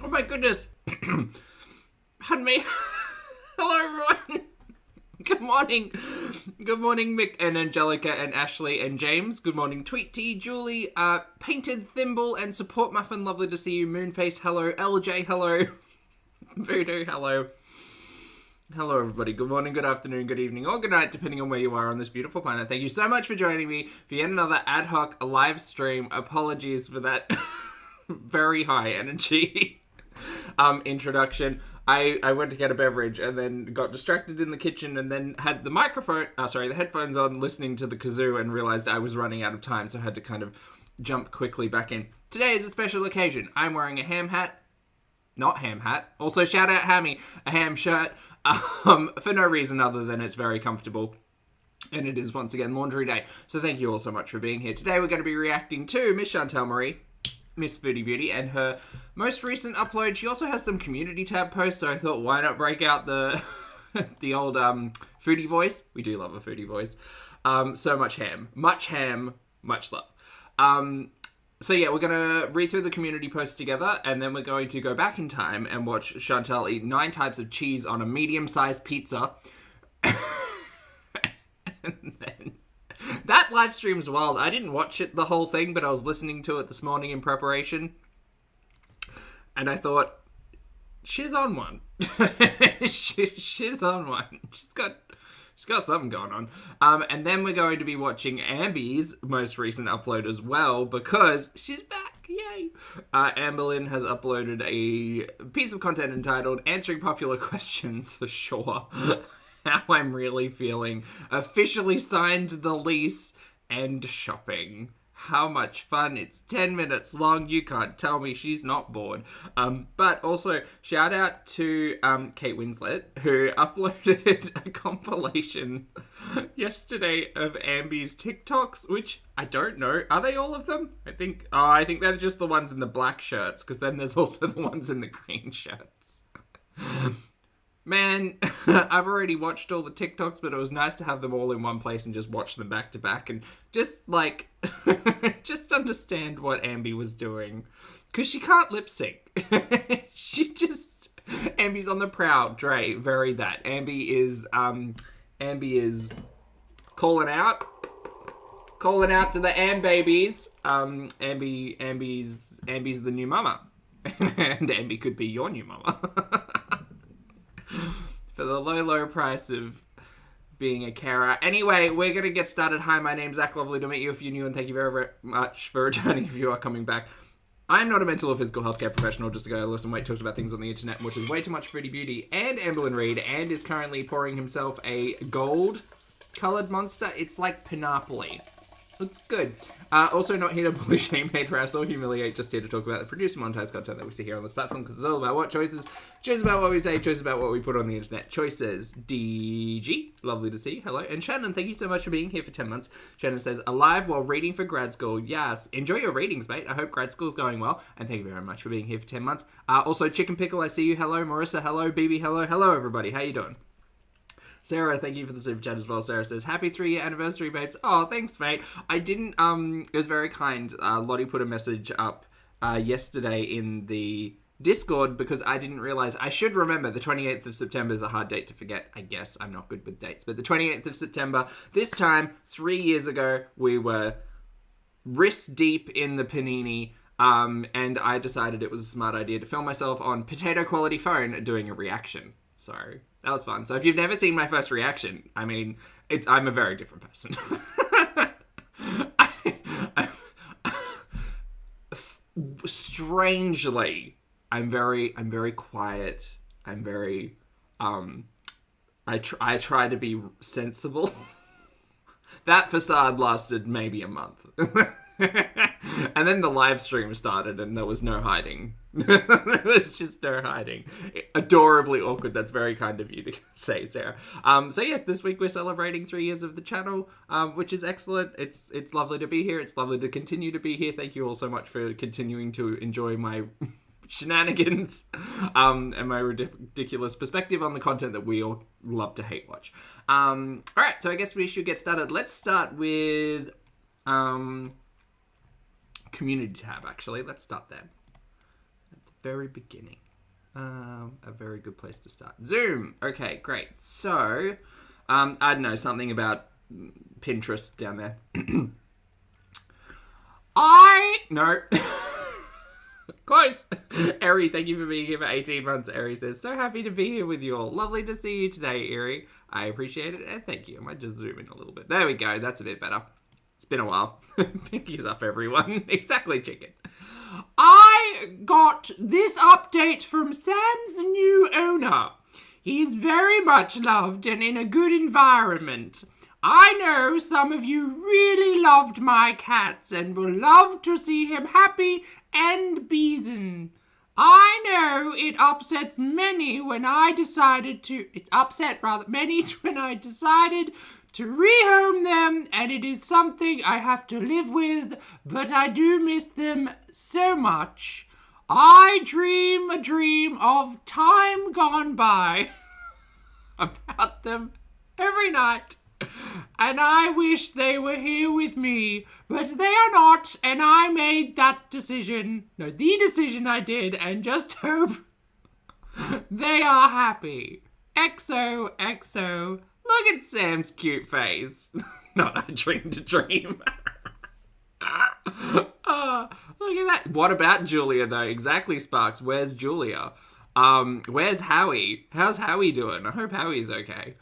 my goodness. Pardon me. Hello, everyone. Good morning. Good morning, Mick and Angelica and Ashley and James. Good morning, Tweety, Julie, Painted Thimble and Support Muffin. Lovely to see you. Moonface, hello. LJ, hello. Voodoo, hello. Hello, everybody. Good morning, good afternoon, good evening, or good night, depending on where you are on this beautiful planet. Thank you so much for joining me for yet another ad hoc live stream. Apologies for that very high energy introduction. I went to get a beverage and then got distracted in the kitchen and then had the the headphones on listening to the kazoo and realized I was running out of time, so I had to kind of jump quickly back in. Today is a special occasion. I'm wearing a ham hat. Not ham hat. Also, shout out Hammy, a ham shirt. For no reason other than it's very comfortable. And it is, once again, laundry day. So thank you all so much for being here. Today we're going to be reacting to Miss Chantal Marie, Miss Foodie Beauty, and her most recent upload. She also has some community tab posts, so I thought, why not break out the the old foodie voice? We do love a foodie voice. So much ham, much love. So yeah, we're going to read through the community posts together, and then we're going to go back in time and watch Chantal eat 9 types of cheese on a medium-sized pizza. And then that live stream's wild. I didn't watch it the whole thing, but I was listening to it this morning in preparation. And I thought, she's on one. she's on one. She's got something going on. And then we're going to be watching Ambi's most recent upload as well, because she's back. Yay. Amberlynn has uploaded a piece of content entitled Answering Popular Questions for Sure. How I'm really feeling. Officially signed the lease and shopping. How much fun. It's 10 minutes long. You can't tell me she's not bored. But also, shout out to Kate Winslet, who uploaded a compilation yesterday of Ambi's TikToks, which I don't know. Are they all of them? I think they're just the ones in the black shirts, because then there's also the ones in the green shirts. Man, I've already watched all the TikToks, but it was nice to have them all in one place and just watch them back to back and just, like, just understand what Ambi was doing. Because she can't lip sync. Ambi's on the prowl. Dre, very that. Ambi is calling out to the Am babies. Ambi's the new mama. And Ambi could be your new mama. For the low price of being a carer. Anyway, we're going to get started. Hi, my name's Zach. Lovely to meet you if you're new, and thank you very, very much for returning if you are coming back. I'm not a mental or physical healthcare professional, just a guy who lives and wait talks about things on the internet, which is way too much for Foodie Beauty and Amberlynn Reid, and is currently pouring himself a gold-coloured monster. It's like Panoply. It's good. Also not here to bully, shame, hate, harass, or humiliate, just here to talk about the produced monetized content that we see here on this platform, because it's all about what choices. Choices about what we say, choices about what we put on the internet. Choices. DG, lovely to see. Hello. And Shannon, thank you so much for being here for 10 months. Shannon says, alive while reading for grad school. Yes. Enjoy your readings, mate. I hope grad school's going well. And thank you very much for being here for 10 months. Also, Chicken Pickle, I see you. Hello. Marissa, hello. BB, hello. Hello, everybody. How you doing? Sarah, thank you for the super chat as well. Sarah says, happy 3-year anniversary, babes. Oh, thanks, mate. I didn't, it was very kind. Lottie put a message up yesterday in the Discord because I didn't realize, I should remember the 28th of September is a hard date to forget, I guess. I'm not good with dates. But the 28th of September, this time, 3 years ago, we were wrist deep in the panini. And I decided it was a smart idea to film myself on potato quality phone doing a reaction. So that was fun. So if you've never seen my first reaction, I mean, I'm a very different person. Strangely, I'm very quiet. I'm very, I try to be sensible. That facade lasted maybe a month. And then the live stream started and there was no hiding. There was just no hiding. Adorably awkward. That's very kind of you to say, Sarah. So yes, this week we're celebrating 3 years of the channel, which is excellent. It's lovely to be here. It's lovely to continue to be here. Thank you all so much for continuing to enjoy my shenanigans and my ridiculous perspective on the content that we all love to hate watch. All right, so I guess we should get started. Let's start with community tab, actually. Let's start there. At the very beginning. A very good place to start. Zoom. Okay, great. So, I don't know, something about Pinterest down there. No. Close. Eri, thank you for being here for 18 months. Eri says, so happy to be here with you all. Lovely to see you today, Eri. I appreciate it, and thank you. I might just zoom in a little bit. There we go. That's a bit better. It's been a while. Pinkies up, everyone. Exactly, chicken. I got this update from Sam's new owner. He's very much loved and in a good environment. I know some of you really loved my cats and will love to see him happy and beaten. I know it upset many when I decided to rehome them, and it is something I have to live with, but I do miss them so much. I dream a dream of time gone by about them every night. And I wish they were here with me, but they are not, and I made that decision. No, the decision I did, and just hope they are happy. XOXO. Look at Sam's cute face. Not I dreamed a dream. Look at that. What about Julia, though? Exactly, Sparks. Where's Julia? Where's Howie? How's Howie doing? I hope Howie's okay.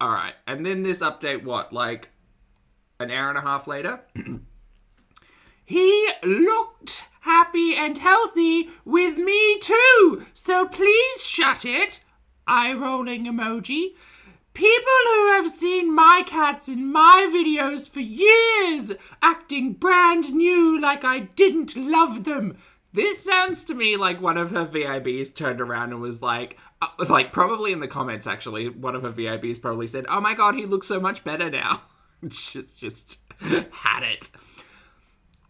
All right, and then this update, what, like an hour and a half later? He looked happy and healthy with me too, so please shut it. Eye-rolling emoji. People who have seen my cats in my videos for years, acting brand new like I didn't love them. This sounds to me like one of her VIBs turned around and was like probably in the comments actually, one of her VIBs probably said, oh my god, he looks so much better now. just had it.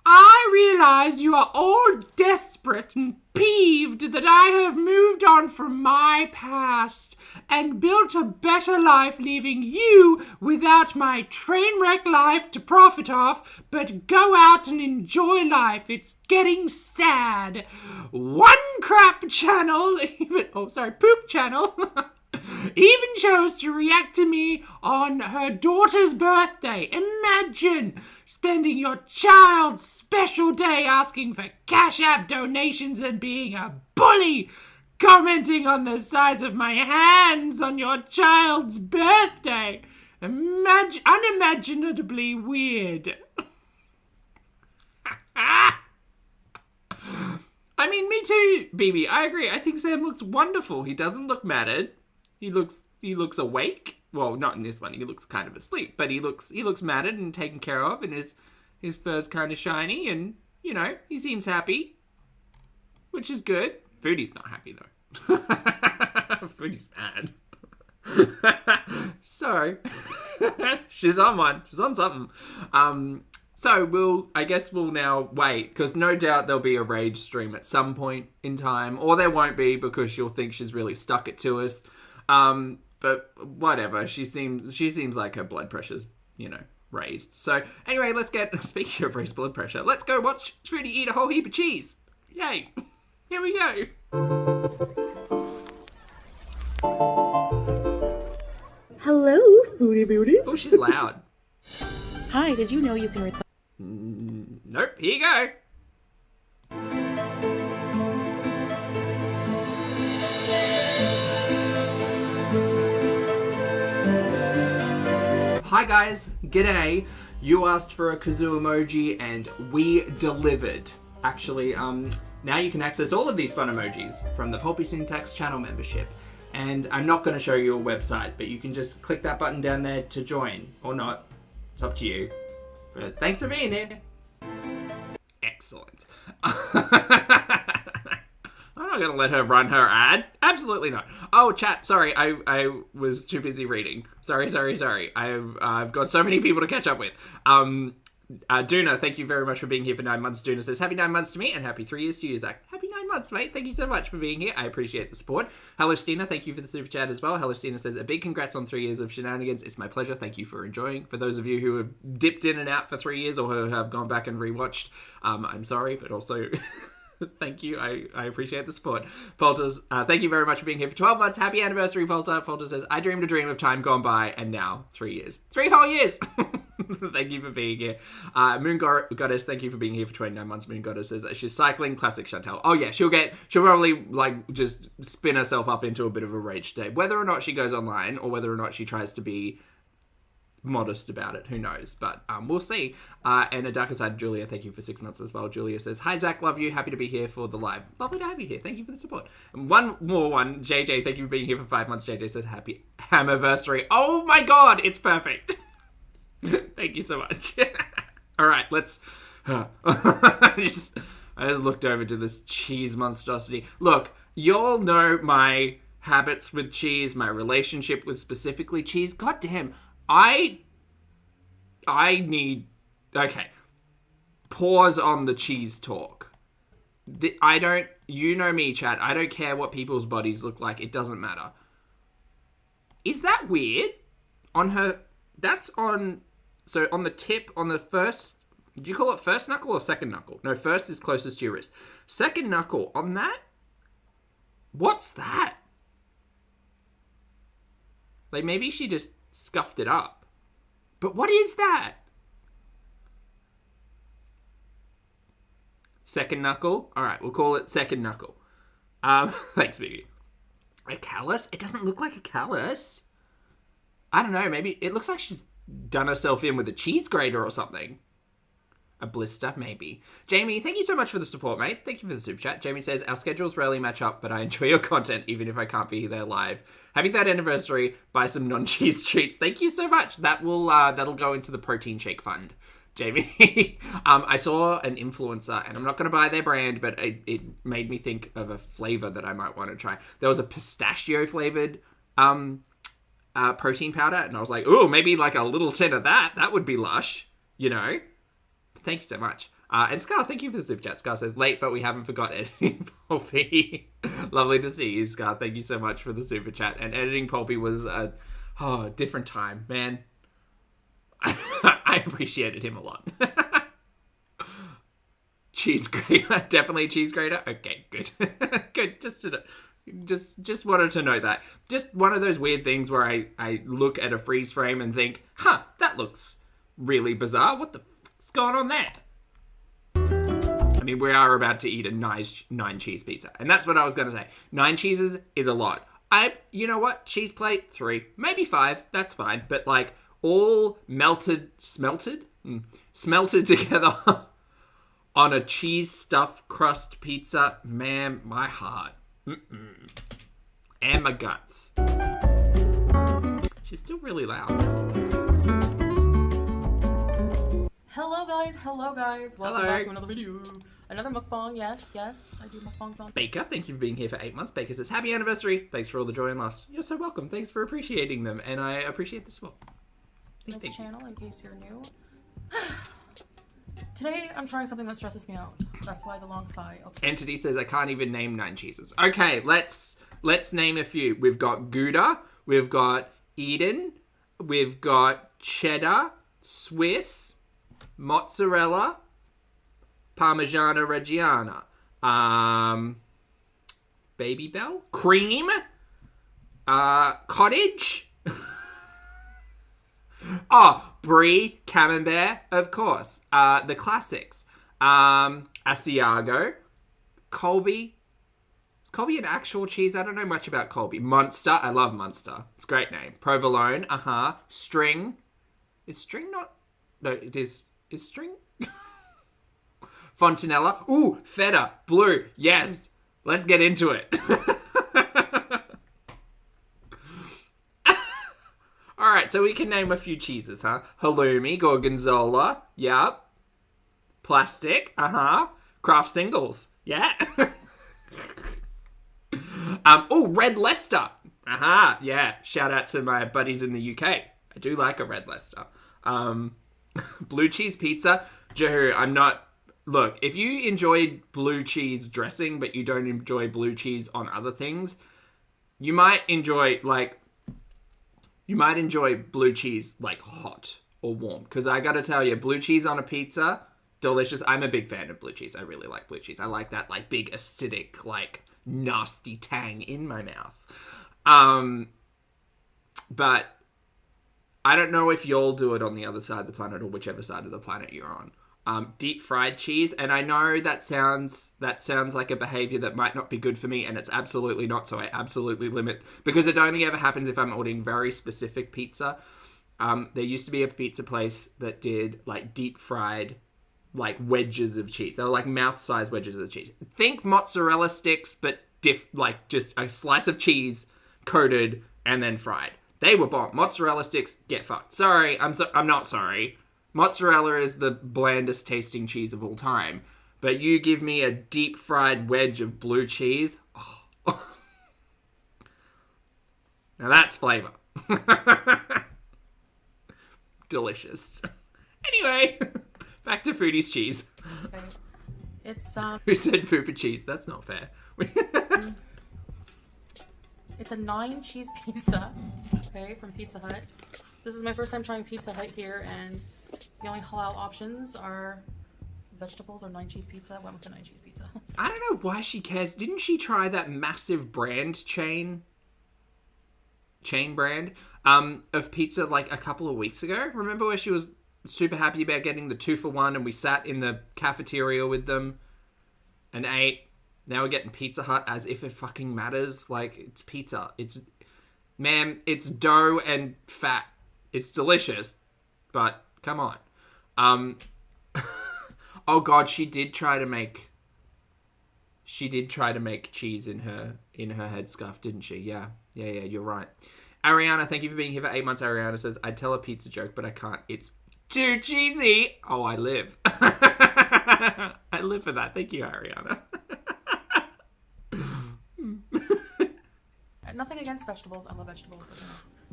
I realise you are all desperate and peeved that I have moved on from my past and built a better life, leaving you without my train wreck life to profit off, but go out and enjoy life. It's getting sad. One crap channel, poop channel, even chose to react to me on her daughter's birthday. Imagine spending your child's special day asking for Cash App donations and being a bully, commenting on the size of my hands on your child's birthday. Unimaginably weird. I mean, me too, BB. I agree. I think Sam looks wonderful. He doesn't look matted. He looks awake. Well, not in this one. He looks kind of asleep, but he looks matted and taken care of, and his fur's kind of shiny, and you know, he seems happy, which is good. Foodie's not happy though. Foodie's mad. So she's on one. She's on something. So I guess we'll now wait, because no doubt there'll be a rage stream at some point in time, or there won't be because she'll think she's really stuck it to us. But whatever, she seems like her blood pressure's, raised. So anyway, speaking of raised blood pressure, let's go watch Foodie eat a whole heap of cheese. Yay. Here we go. Hello, Foodie Beauty. Oh, she's loud. Hi, did you know you can request... Nope, here you go. Hi guys, g'day. You asked for a kazoo emoji and we delivered. Actually, now you can access all of these fun emojis from the Pulpy Syntax channel membership. And I'm not going to show you a website, but you can just click that button down there to join, or not. It's up to you. But thanks for being here. Excellent. I'm not going to let her run her ad. Absolutely not. Oh, chat. Sorry, I was too busy reading. Sorry. I've got so many people to catch up with. Duna, thank you very much for being here for 9 months. Duna says, happy 9 months to me and happy 3 years to you, Zach. Happy 9 months, mate. Thank you so much for being here. I appreciate the support. Hello, Stina. Thank you for the super chat as well. Hello, Stina says, a big congrats on 3 years of shenanigans. It's my pleasure. Thank you for enjoying. For those of you who have dipped in and out for 3 years or who have gone back and rewatched, I'm sorry, but also Thank you. I appreciate the support. Polters, thank you very much for being here for 12 months. Happy anniversary, Polter. Polter says, I dreamed a dream of time gone by, and now 3 years. 3 whole years! Thank you for being here. Moon Goddess, thank you for being here for 29 months. Moon Goddess says she's cycling. Classic Chantel. Oh yeah, she'll probably like just spin herself up into a bit of a rage state. Whether or not she goes online or whether or not she tries to be modest about it, who knows, but we'll see. And a darker side, Julia, thank you for 6 months as well. Julia says, hi Zach, love you, happy to be here for the live. Lovely to have you here, thank you for the support. And one more one, JJ, thank you for being here for 5 months. JJ said happy anniversary. Oh my god, it's perfect. Thank you so much. All right, let's I just looked over to this cheese monstrosity. Look, y'all know my habits with cheese, my relationship with specifically cheese. God damn, I need... Okay. Pause on the cheese talk. You know me, Chad. I don't care what people's bodies look like. It doesn't matter. Is that weird? On her... That's on... So on the tip, on the first... Do you call it first knuckle or second knuckle? No, first is closest to your wrist. Second knuckle, on that? What's that? Like, maybe she just scuffed it up. But what is that? Second knuckle? Alright, we'll call it second knuckle. Thanks, baby. A callus? It doesn't look like a callus. I don't know, maybe it looks like she's done herself in with a cheese grater or something. A blister, maybe. Jamie, thank you so much for the support, mate. Thank you for the super chat. Jamie says, our schedules rarely match up, but I enjoy your content, even if I can't be there live. Happy 3rd anniversary. Buy some non-cheese treats. Thank you so much. That'll go into the protein shake fund, Jamie. I saw an influencer, and I'm not going to buy their brand, but it made me think of a flavor that I might want to try. There was a pistachio-flavored protein powder, and I was like, ooh, maybe like a little tin of that. That would be lush, you know? Thank you so much. And Scar, thank you for the super chat. Scar says, late, but we haven't forgot editing Pulpy. Lovely to see you, Scar. Thank you so much for the super chat. And editing Pulpy was a different time, man. I appreciated him a lot. Cheese grater. Definitely a cheese grater. Okay, good. Good. Just wanted to know that. Just one of those weird things where I look at a freeze frame and think, that looks really bizarre. What the fuck's going on there? I mean, we are about to eat a nice 9 cheese pizza. And that's what I was going to say. 9 cheeses is a lot. You know what? Cheese plate, 3, maybe 5. That's fine. But like all smelted together on a cheese stuffed crust pizza. Man, my heart. And my guts. She's still really loud. Hello guys, welcome back to another video. Another mukbang, yes, I do mukbangs on. Baker, thank you for being here for 8 months. Baker says, happy anniversary. Thanks for all the joy and lust. You're so welcome. Thanks for appreciating them, and I appreciate the support. This channel, in case you're new. Today, I'm trying something that stresses me out. That's why the long sigh. Okay. Entity says, I can't even name 9 cheeses. Okay, let's name a few. We've got Gouda, we've got Eden, we've got Cheddar, Swiss, mozzarella, Parmigiana Reggiana, Baby Bell, cream, cottage, brie, camembert, of course, the classics, Asiago, Colby. Is Colby an actual cheese? I don't know much about Colby. Munster, I love Munster. It's a great name. Provolone, String. Is String not? No, it is. Is String? Fontanella. Ooh, Feta. Blue. Yes. Let's get into it. Alright, so we can name a few cheeses, huh? Halloumi, Gorgonzola. Yep. Plastic. Kraft Singles. Yeah. Red Leicester. Yeah. Shout out to my buddies in the UK. I do like a Red Leicester. Blue cheese pizza. Jehu, Look, if you enjoy blue cheese dressing, but you don't enjoy blue cheese on other things, you might enjoy blue cheese, like, hot or warm. Because I gotta tell you, blue cheese on a pizza delicious. I'm a big fan of blue cheese. I really like blue cheese. I like that like big acidic, like nasty tang in my mouth. But I don't know if y'all do it on the other side of the planet or whichever side of the planet you're on. Deep fried cheese, and I know that sounds like a behavior that might not be good for me, and it's absolutely not, so I absolutely limit, because it only ever happens if I'm ordering very specific pizza. There used to be a pizza place that did like deep fried like wedges of cheese. They were like mouth-sized wedges of cheese. Think mozzarella sticks, but like just a slice of cheese coated and then fried. They were bomb. Mozzarella sticks, get fucked. Sorry, I'm not sorry. Mozzarella is the blandest tasting cheese of all time. But you give me a deep fried wedge of blue cheese. Oh. Now that's flavor. Delicious. Anyway, back to Foodie's cheese. Okay. It's Who said Fupa cheese? That's not fair. It's a 9 cheese pizza, okay, from Pizza Hut. This is my first time trying Pizza Hut here, and the only halal options are vegetables or 9 cheese pizza. I went with the 9 cheese pizza. I don't know why she cares. Didn't she try that massive brand chain brand of pizza like a couple of weeks ago? Remember where she was super happy about getting the 2-for-1 and we sat in the cafeteria with them and ate? Now we're getting Pizza Hut as if it fucking matters. Like, it's pizza. Ma'am, it's dough and fat. It's delicious, but come on. Oh god, she did try to make cheese in her headscarf, didn't she? Yeah, you're right. Ariana, thank you for being here for 8 months. Ariana says, I'd tell a pizza joke, but I can't. It's too cheesy. Oh, I live. I live for that. Thank you, Ariana. Nothing against vegetables. I love vegetables. But,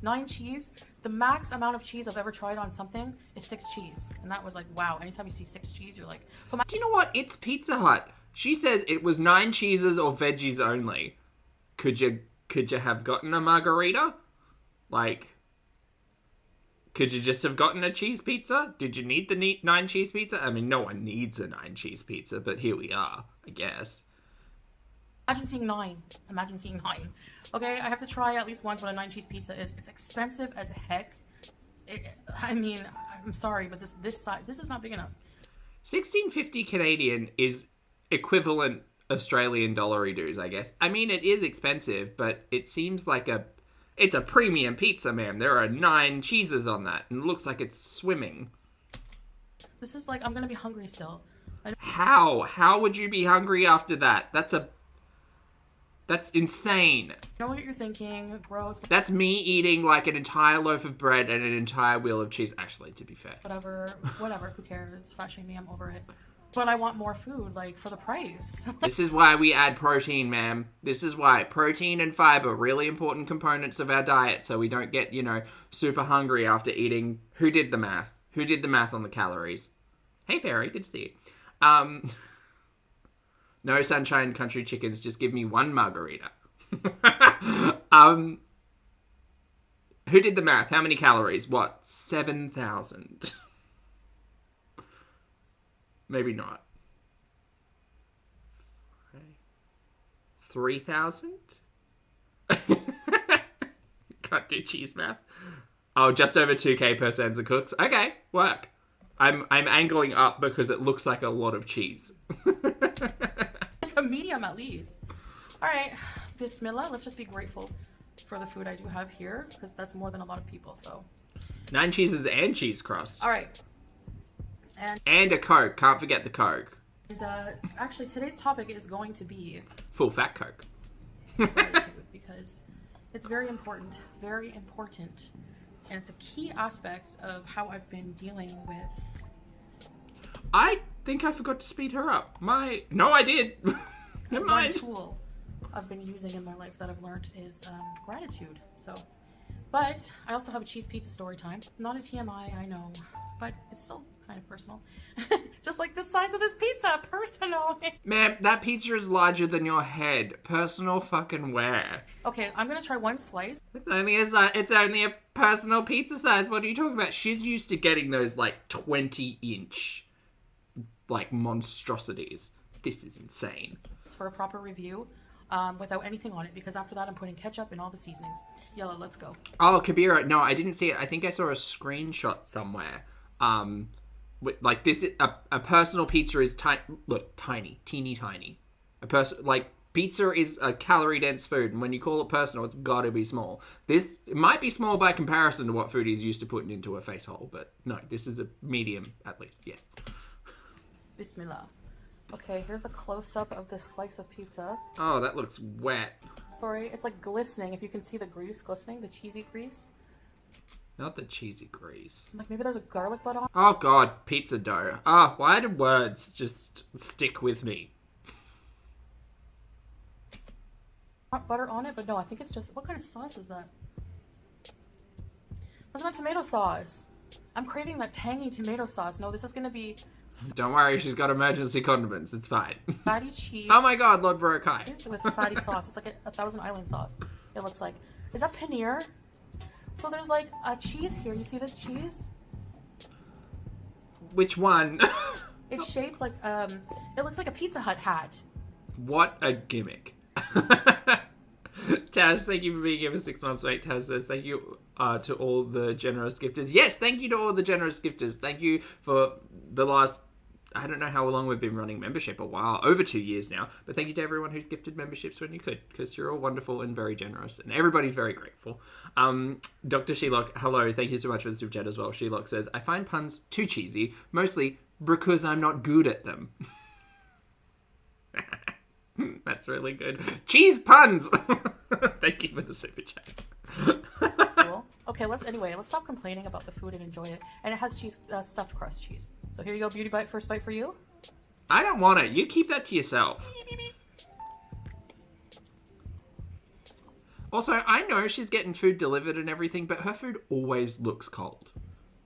9 cheese. The max amount of cheese I've ever tried on something is 6 cheese. And that was like, wow. Anytime you see 6 cheese, you're like... So do you know what? It's Pizza Hut. She says it was 9 cheeses or veggies only. Could you have gotten a margarita? Like, could you just have gotten a cheese pizza? Did you need the 9 cheese pizza? I mean, no one needs a 9 cheese pizza, but here we are, I guess. Imagine seeing 9. Imagine seeing 9. Okay, I have to try at least once what a 9 cheese pizza is. It's expensive as heck. I mean, I'm sorry, but this is not big enough. $16.50 Canadian is equivalent Australian dollary dues, I guess. I mean, it is expensive, but it seems like it's a premium pizza, ma'am. There are 9 cheeses on that, and it looks like it's swimming. This is like, I'm gonna be hungry still. How? How would you be hungry after that? That's insane. I know what you're thinking. Gross. That's me eating like an entire loaf of bread and an entire wheel of cheese. Actually, to be fair. Whatever. Who cares? Fat shaming, I'm over it. But I want more food, like, for the price. This is why we add protein, ma'am. This is why. Protein and fiber, really important components of our diet, so we don't get, super hungry after eating. Who did the math? Who did the math on the calories? Hey, Fairy, good to see you. No sunshine country chickens, just give me 1 margarita. Who did the math? How many calories? What? 7,000. Maybe not. 3,000? Can't do cheese math. Oh, just over 2k per Senza Cooks. Okay, work. I'm angling up because it looks like a lot of cheese. A medium at least. All right, Bismillah. Let's just be grateful for the food I do have here, because that's more than a lot of people. So 9 cheeses and cheese crust. All right. And a Coke. Can't forget the Coke. And actually, today's topic is going to be full fat Coke. Because it's very important, and it's a key aspect of how I've been dealing with. I think I forgot to speed her up. No, I did. Never mind. One tool I've been using in my life that I've learned is gratitude. But I also have a cheese pizza story time. Not a TMI, I know, but it's still kind of personal. Just like the size of this pizza, personal. Ma'am, that pizza is larger than your head. Personal fucking where? Okay, I'm gonna try 1 slice. It's only a personal pizza size. What are you talking about? She's used to getting those like 20-inch like monstrosities. This is insane. For a proper review without anything on it, because after that I'm putting ketchup and all the seasonings. Yellow, let's go. Oh, Kabira, no, I didn't see it. I think I saw a screenshot somewhere. Like this, a personal pizza is tiny, teeny tiny. Pizza is a calorie dense food, and when you call it personal, it's got to be small. This it might be small by comparison to what Foodie's used to putting into a face hole, but no, this is a medium at least. Yes. Bismillah. Okay, here's a close-up of this slice of pizza. Oh, that looks wet. Sorry, it's like glistening. If you can see the grease glistening, the cheesy grease. Not the cheesy grease. Like maybe there's a garlic butt on. Oh god, pizza dough. Ah, why do words just stick with me? Not butter on it, but no, I think it's just... What kind of sauce is that? That's not tomato sauce. I'm craving that tangy tomato sauce. No, this is gonna be... Don't worry, she's got emergency condiments. It's fine. Fatty cheese. Oh my god, Lord Barokai. With fatty sauce. It's like a Thousand Island sauce. It looks like. Is that paneer? So there's like a cheese here. You see this cheese? Which one? It's shaped like, it looks like a Pizza Hut hat. What a gimmick. Taz, thank you for being here for 6 months, mate. Taz says thank you to all the generous gifters. Yes, thank you to all the generous gifters. Thank you for the last... I don't know how long we've been running membership, a while, over 2 years now. But thank you to everyone who's gifted memberships when you could, because you're all wonderful and very generous, and everybody's very grateful. Dr. Shelock, hello, thank you so much for the super chat as well. Shelock says, I find puns too cheesy, mostly because I'm not good at them. That's really good. Cheese puns! Thank you for the super chat. That's cool. Okay, let's stop complaining about the food and enjoy it. And it has cheese, stuffed crust cheese. So here you go, beauty bite, first bite for you. I don't want it. You keep that to yourself. Also, I know she's getting food delivered and everything, but her food always looks cold.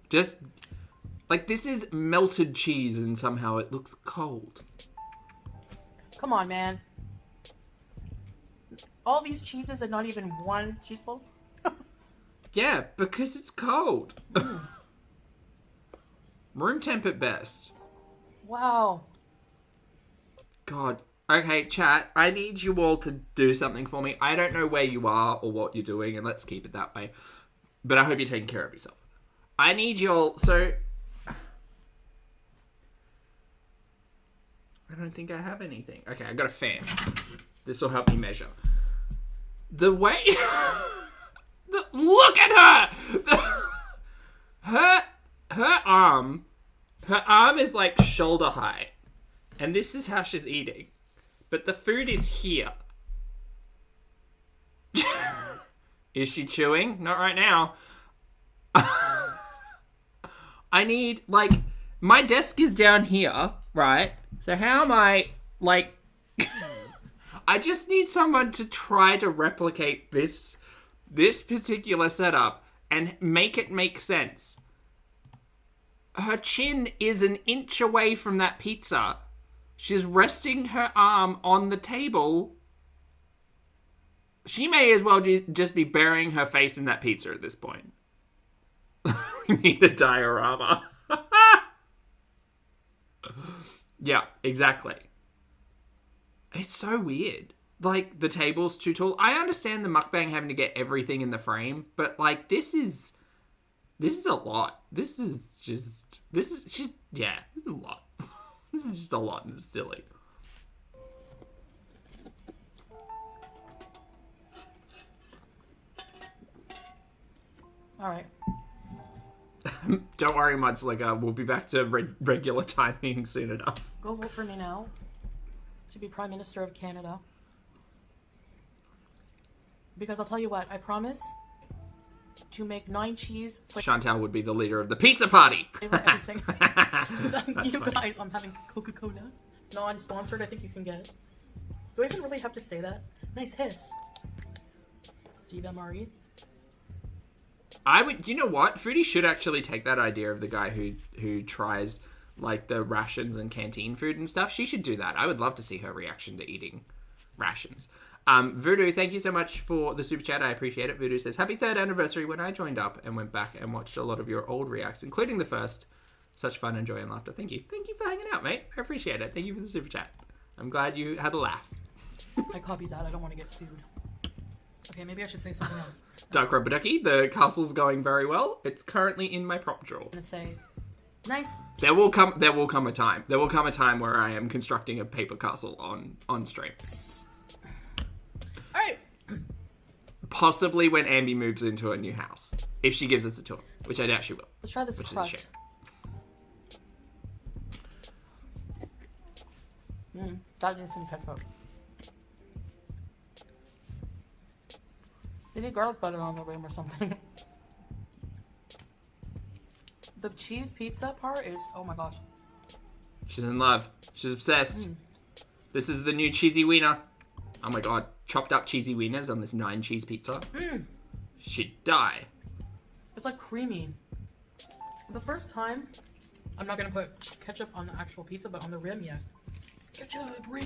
Just, like, this is melted cheese and somehow it looks cold. Come on, man. All these cheeses and not even one cheese ball? Yeah, because it's cold. Room temp at best. Wow. God. Okay, chat, I need you all to do something for me. I don't know where you are or what you're doing, and let's keep it that way. But I hope you're taking care of yourself. I need you all... So... I don't think I have anything. Okay, I got a fan. This will help me measure. The way... Look at her! Her arm is like shoulder height. And this is how she's eating. But the food is here. Is she chewing? Not right now. I need, like... My desk is down here, right? So how am I, like... I just need someone to try to replicate this particular setup and make it make sense. Her chin is an inch away from that pizza. She's resting her arm on the table. She may as well just be burying her face in that pizza at this point. We need a diorama. Yeah, exactly. It's so weird. Like, the table's too tall. I understand the mukbang having to get everything in the frame, but, like, this is a lot. This is just a lot. This is just a lot, and it's silly. All right. Don't worry, Mudslingger. We'll be back to regular timing soon enough. Go vote for me now to be Prime Minister of Canada. Because I'll tell you what, I promise to make 9 cheese flavors. Chantal would be the leader of the pizza party. Everything. You guys, I'm having Coca-Cola. Non-sponsored, I think you can guess. Do I even really have to say that? Nice hiss. Steve MRE. I would, you know what? Foodie should actually take that idea of the guy who tries like the rations and canteen food and stuff. She should do that. I would love to see her reaction to eating rations. Voodoo, thank you so much for the super chat. I appreciate it. Voodoo says, happy 3rd anniversary. When I joined up and went back and watched a lot of your old reacts, including the first, Such fun and joy and laughter. Thank you. Thank you for hanging out, mate. I appreciate it. Thank you for the super chat. I'm glad you had a laugh. I copied that. I don't want to get sued. Okay, maybe I should say something else. Dark Rubber Ducky, the castle's going very well. It's currently in my prop drawer. I'm gonna say, nice. There will come a time. There will come a time where I am constructing a paper castle on stream. All right. Possibly when Ambi moves into a new house, if she gives us a tour, which I doubt she will. Let's try this Which is a crust. shame. That needs some ketchup. They need garlic butter on the rim or something. The cheese pizza part is, oh my gosh. She's in love. She's obsessed. This is the new cheesy wiener. Oh my god, chopped up cheesy wieners on this 9 cheese pizza. She'd die. It's like creamy. The first time, I'm not gonna put ketchup on the actual pizza, but on the rim, yes. Ketchup, ring.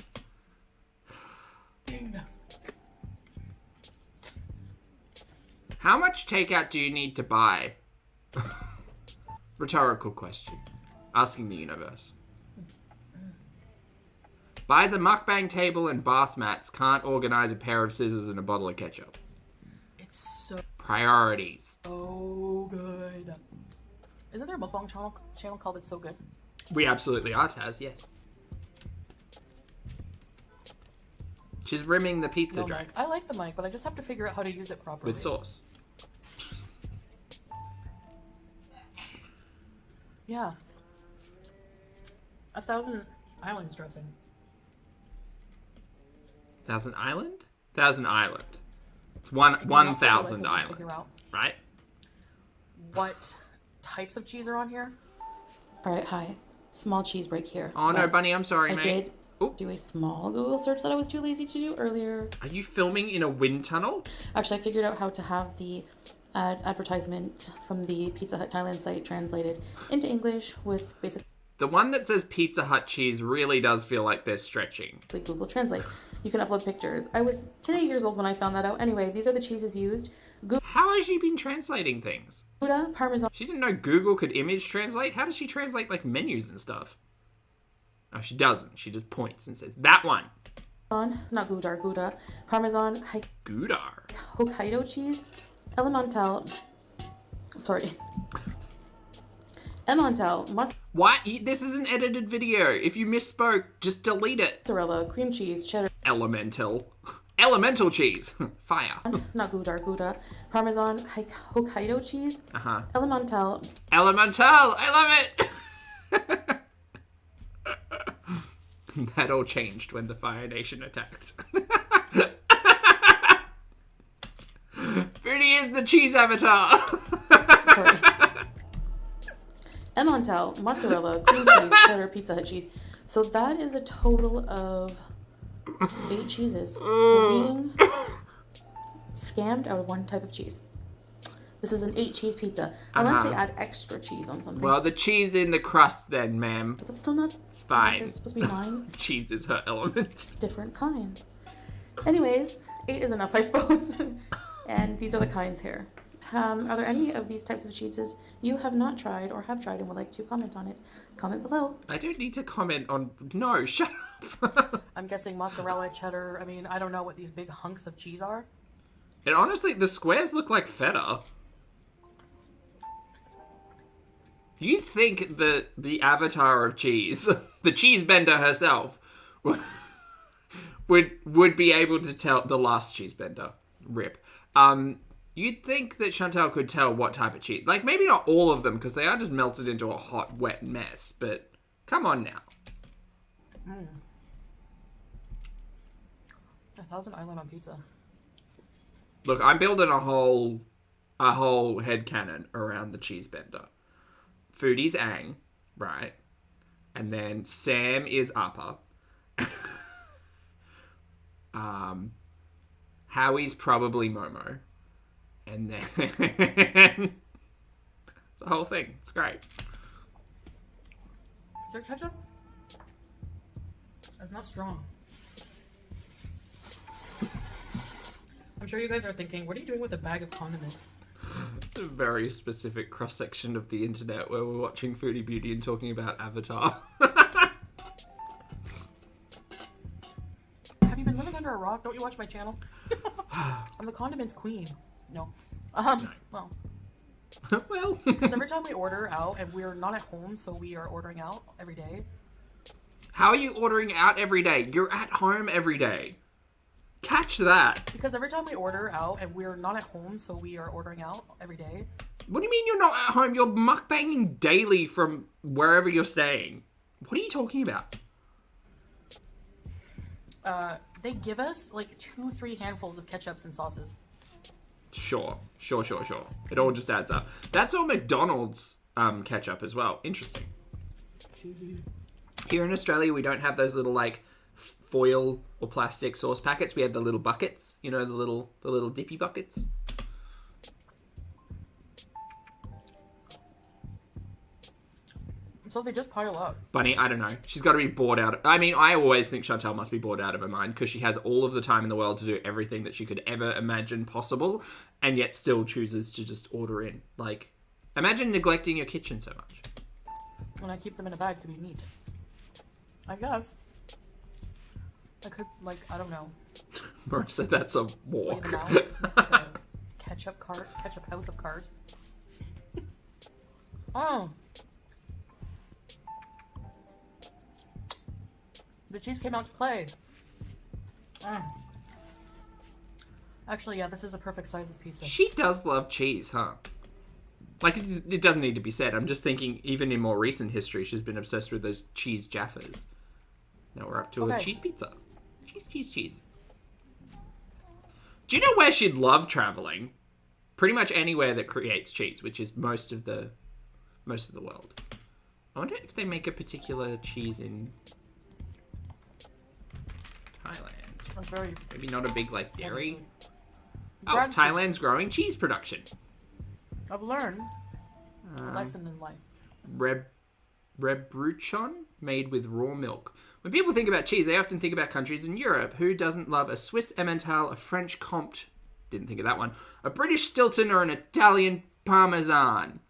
How much takeout do you need to buy? Rhetorical question. Asking the universe. Buys a mukbang table and bath mats, can't organize a pair of scissors and a bottle of ketchup. It's so Priorities. good. Isn't there a mukbang channel called It's So Good? We absolutely are, Taz, yes. She's rimming the pizza No drink mic. I like the mic, but I just have to figure out how to use it properly. with sauce. Yeah. 1,000 Islands dressing. Thousand Island? Thousand Island. It's 1,000 Island, Figure out right? what types of cheese are on here. All right, hi. Small cheese break here. Oh no, Bunny, I'm sorry, I mate. did Oop. do a small Google search that I was too lazy to do earlier. Are you filming in a wind tunnel? Actually, I figured out how to have the advertisement from the Pizza Hut Thailand site translated into English with basically The one that says Pizza Hut cheese really does feel like they're stretching. Google Translate. You can upload pictures. I was 10 years old when I found that out. Anyway, these are the cheeses used. How has she been translating things? Gouda, Parmesan, She didn't know Google could image translate? How does she translate, like, menus and stuff? Oh, she doesn't. She just points and says, that one. not Gouda, Parmesan, Goudar. Hokkaido cheese, Emmental, What? This is an edited video. If you misspoke, just delete it. mozzarella, cream cheese, cheddar, Elemental. Elemental cheese. Fire. not Gouda, Parmesan, Hokkaido cheese, Emmental, Elemental. I love it. That all changed when the Fire Nation attacked. Foodie is the cheese avatar. Emmental, mozzarella, cream cheese, cheddar, Pizza Hut cheese. So that is a total of 8 cheeses. We're being scammed out of one type of cheese. This is an 8 cheese pizza. Unless they add extra cheese on something. Well, the cheese in the crust then, ma'am. But still not. It's fine. There's supposed to be 9 Cheese is her element. different kinds. Anyways, 8 is enough, I suppose. And these are the kinds here. Are there any of these types of cheeses you have not tried or have tried and would like to comment on it? Comment below. I don't need to comment on... No, shut up. I'm guessing mozzarella, cheddar. I mean, I don't know what these big hunks of cheese are. And honestly, the squares look like feta. You'd think that the avatar of cheese, the cheese bender herself, would be able to tell the last cheese bender. Rip. You'd think that Chantal could tell what type of cheese. Like, maybe not all of them, because they are just melted into a hot, wet mess. But come on now. 1,000 Island on pizza. Look, I'm building a whole headcanon around the cheese bender. Foodie's Ang, right? And then Sam is Upper. Howie's probably Momo. And then... it's the whole thing. It's great. Is there ketchup? It's not strong. I'm sure you guys are thinking, what are you doing with a bag of condiments? a very specific cross-section of the internet where we're watching Foodie Beauty and talking about Avatar. Have you been living under a rock? Don't you watch my channel? I'm the condiments queen. No. Well, Well, because every time we order out and we're not at home, so we are ordering out every day. how are you ordering out every day? You're at home every day. Catch that. Because every time we order out and we're not at home, so we are ordering out every day. What do you mean you're not at home? You're mukbanging daily from wherever you're staying. What are you talking about? They give us like 2-3 handfuls of ketchups and sauces. Sure. It all just adds up. That's all McDonald's ketchup as well. Interesting. Cheesy. Here in Australia, we don't have those little like foil or plastic sauce packets. We have the little buckets. You know, the little dippy buckets. So they just pile up. Bunny, I don't know. She's got to be bored out. I mean, I always think Chantal must be bored out of her mind because she has all of the time in the world to do everything that she could ever imagine possible, and yet still chooses to just order in. Like, imagine neglecting your kitchen so much. And I keep them in a bag to be neat. I guess. I could, like, I don't know. Marissa, that's a Lay walk. them out. Like a ketchup cart. Ketchup house of cards. Oh. The cheese came out to play. Actually, yeah, this is a perfect size of pizza. She does love cheese, huh? Like, it doesn't need to be said. I'm just thinking, even in more recent history, she's been obsessed with those cheese jaffas. Now we're up to a cheese pizza. Cheese. Do you know where she'd love traveling? Pretty much anywhere that creates cheese, which is most of the world. I wonder if they make a particular cheese in Thailand. That's very Maybe not a big, like, dairy. Oh, Gratitude. Thailand's growing cheese production. I've learned a lesson in life. Rebruchon, made with raw milk. When people think about cheese, they often think about countries in Europe. Who doesn't love a Swiss Emmental, a French Comte, didn't think of that one, a British Stilton, or an Italian Parmesan?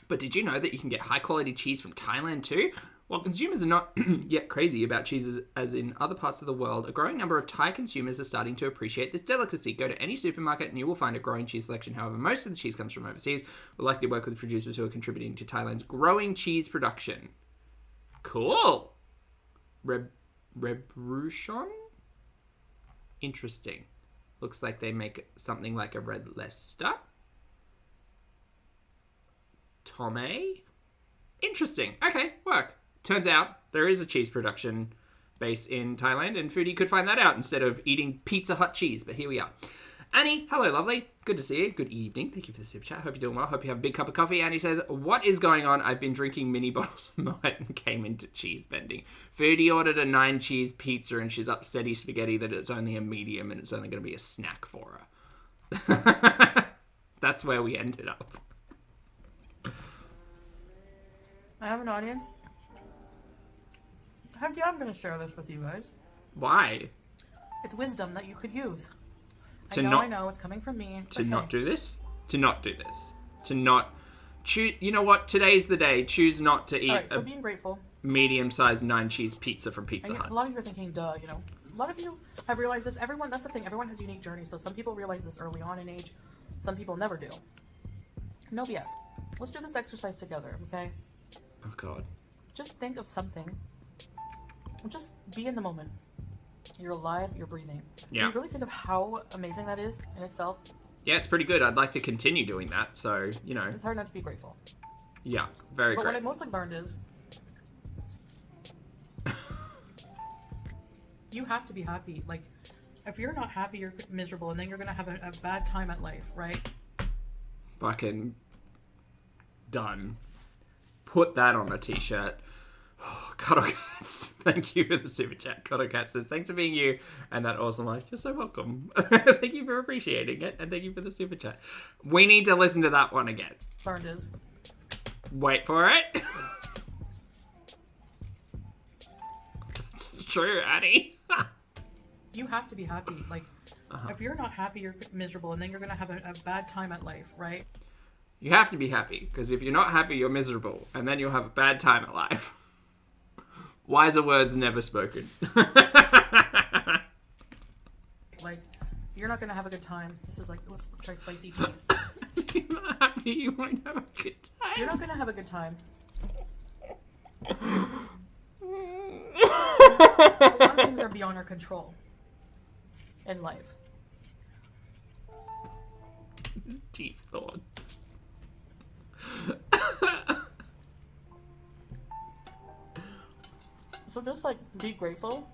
But did you know that you can get high-quality cheese from Thailand too? While consumers are not yet crazy about cheeses as in other parts of the world, a growing number of Thai consumers are starting to appreciate this delicacy. Go to any supermarket and you will find a growing cheese selection. However, most of the cheese comes from overseas. We'll likely work with producers who are contributing to Thailand's growing cheese production. Cool. Rebruchon? Interesting. Looks like they make something like a Red Leicester. Tomei? Interesting. Okay, work. Turns out there is a cheese production base in Thailand, and Foodie could find that out instead of eating Pizza Hut cheese, but here we are. Annie, hello, lovely. Good to see you. Good evening. Thank you for the super chat. Hope you're doing well. Hope you have a big cup of coffee. Annie says, what is going on? I've been drinking mini bottles of Moet and came into cheese bending. Foodie ordered a 9-cheese pizza, and she's upsetty spaghetti that it's only a medium, and it's only going to be a snack for her. That's where we ended up. I have an audience. I'm going to share this with you guys. Why? It's wisdom that you could use. To I not- know, it's coming from me. To not do this? To not do this. To not... choose. You know what? Today's the day. Choose not to eat Alright, so a being grateful. medium-sized 9-cheese pizza from Pizza And Hut. a lot of you are thinking, duh, you know. A lot of you have realized this. Everyone, that's the thing. Everyone has unique journeys. So some people realize this early on in age. Some people never do. No BS. Let's do this exercise together, okay? Oh, God. Just think of something. Just be in the moment. You're alive, you're breathing. Yeah. You really think of how amazing that is in itself? Yeah, it's pretty good. I'd like to continue doing that. So, you know, It's hard not to be grateful. yeah, very But what great. I mostly learned is you have to be happy. Like, if you're not happy, you're miserable, and then you're going to have a bad time at life, right? Fucking done. Put that on a t-shirt. Oh, Cuddle Cats, thank you for the super chat. Cuddle Cat says, thanks for being you and that awesome life. You're so welcome. Thank you for appreciating it, and thank you for the super chat. We need to listen to that one again. Learned is Wait for it. It's true, Annie. you have to be happy. Like, if you're not happy, you're miserable, and then you're going to have a bad time at life, right? You have to be happy, because if you're not happy, you're miserable, and then you'll have a bad time at life. Wiser words never spoken. Like, you're not gonna have a good time. This is like, let's try spicy cheese. If you're not happy, you won't have a good time. You're not gonna have a good time. A lot of things are beyond our control in life. Deep thoughts. So just like be grateful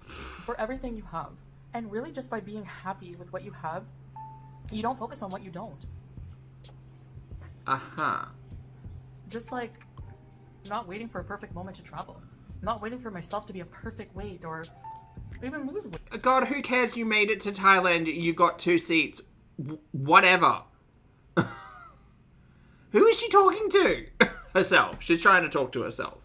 for everything you have. And really just by being happy with what you have, you don't focus on what you don't. Uh-huh. Just like not waiting for a perfect moment to travel. Not waiting for myself to be a perfect weight or even lose weight. God, who cares you made it to Thailand, you got 2 seats. Whatever. Who is she talking to? Herself. She's trying to talk to herself.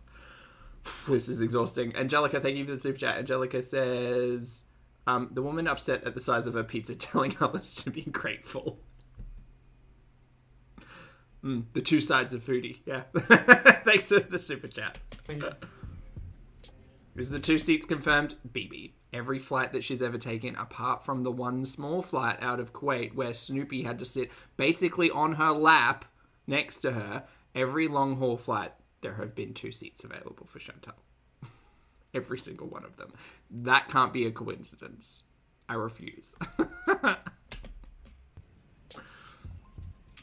This is exhausting. Angelica, thank you for the super chat. Angelica says, the woman upset at the size of her pizza telling others to be grateful. The 2 sides of Foodie. Yeah. Thanks for the super chat. Is the 2 seats confirmed? BB. Every flight that she's ever taken, apart from the one small flight out of Kuwait where Snoopy had to sit basically on her lap next to her, every long haul flight, there have been 2 seats available for Chantal. Every single one of them. That can't be a coincidence. I refuse.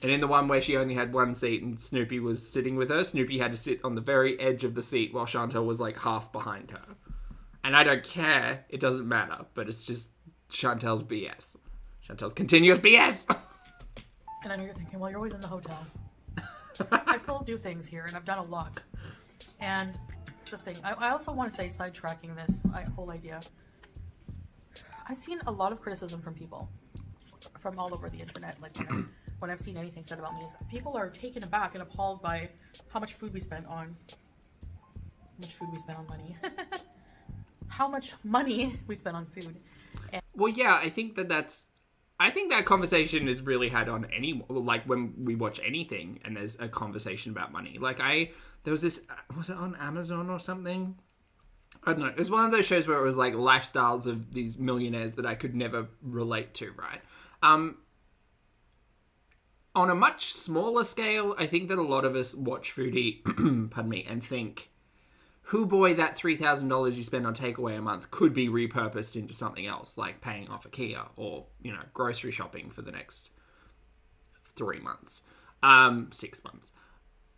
And in the one where she only had 1 seat and Snoopy was sitting with her, Snoopy had to sit on the very edge of the seat while Chantal was like half behind her. And I don't care. It doesn't matter. But it's just Chantal's BS. Chantal's continuous BS! And I know you're thinking, well, you're always in the hotel. I still do things here, and I've done a lot. And the thing, I also want to say, sidetracking this whole idea, I've seen a lot of criticism from people from all over the internet. Like when I've seen anything said about me, is people are taken aback and appalled by how much food we spend on. Money. How much money we spend on food. And well, yeah, I think that conversation is really had on any, like when we watch anything and there's a conversation about money. Like there was this, was it on Amazon or something? I don't know. It was one of those shows where it was like lifestyles of these millionaires that I could never relate to, right? On a much smaller scale, I think that a lot of us watch Foodie, pardon me, and think, who boy, that $3,000 you spend on takeaway a month could be repurposed into something else, like paying off a Kia or, grocery shopping for the next 3 months, 6 months.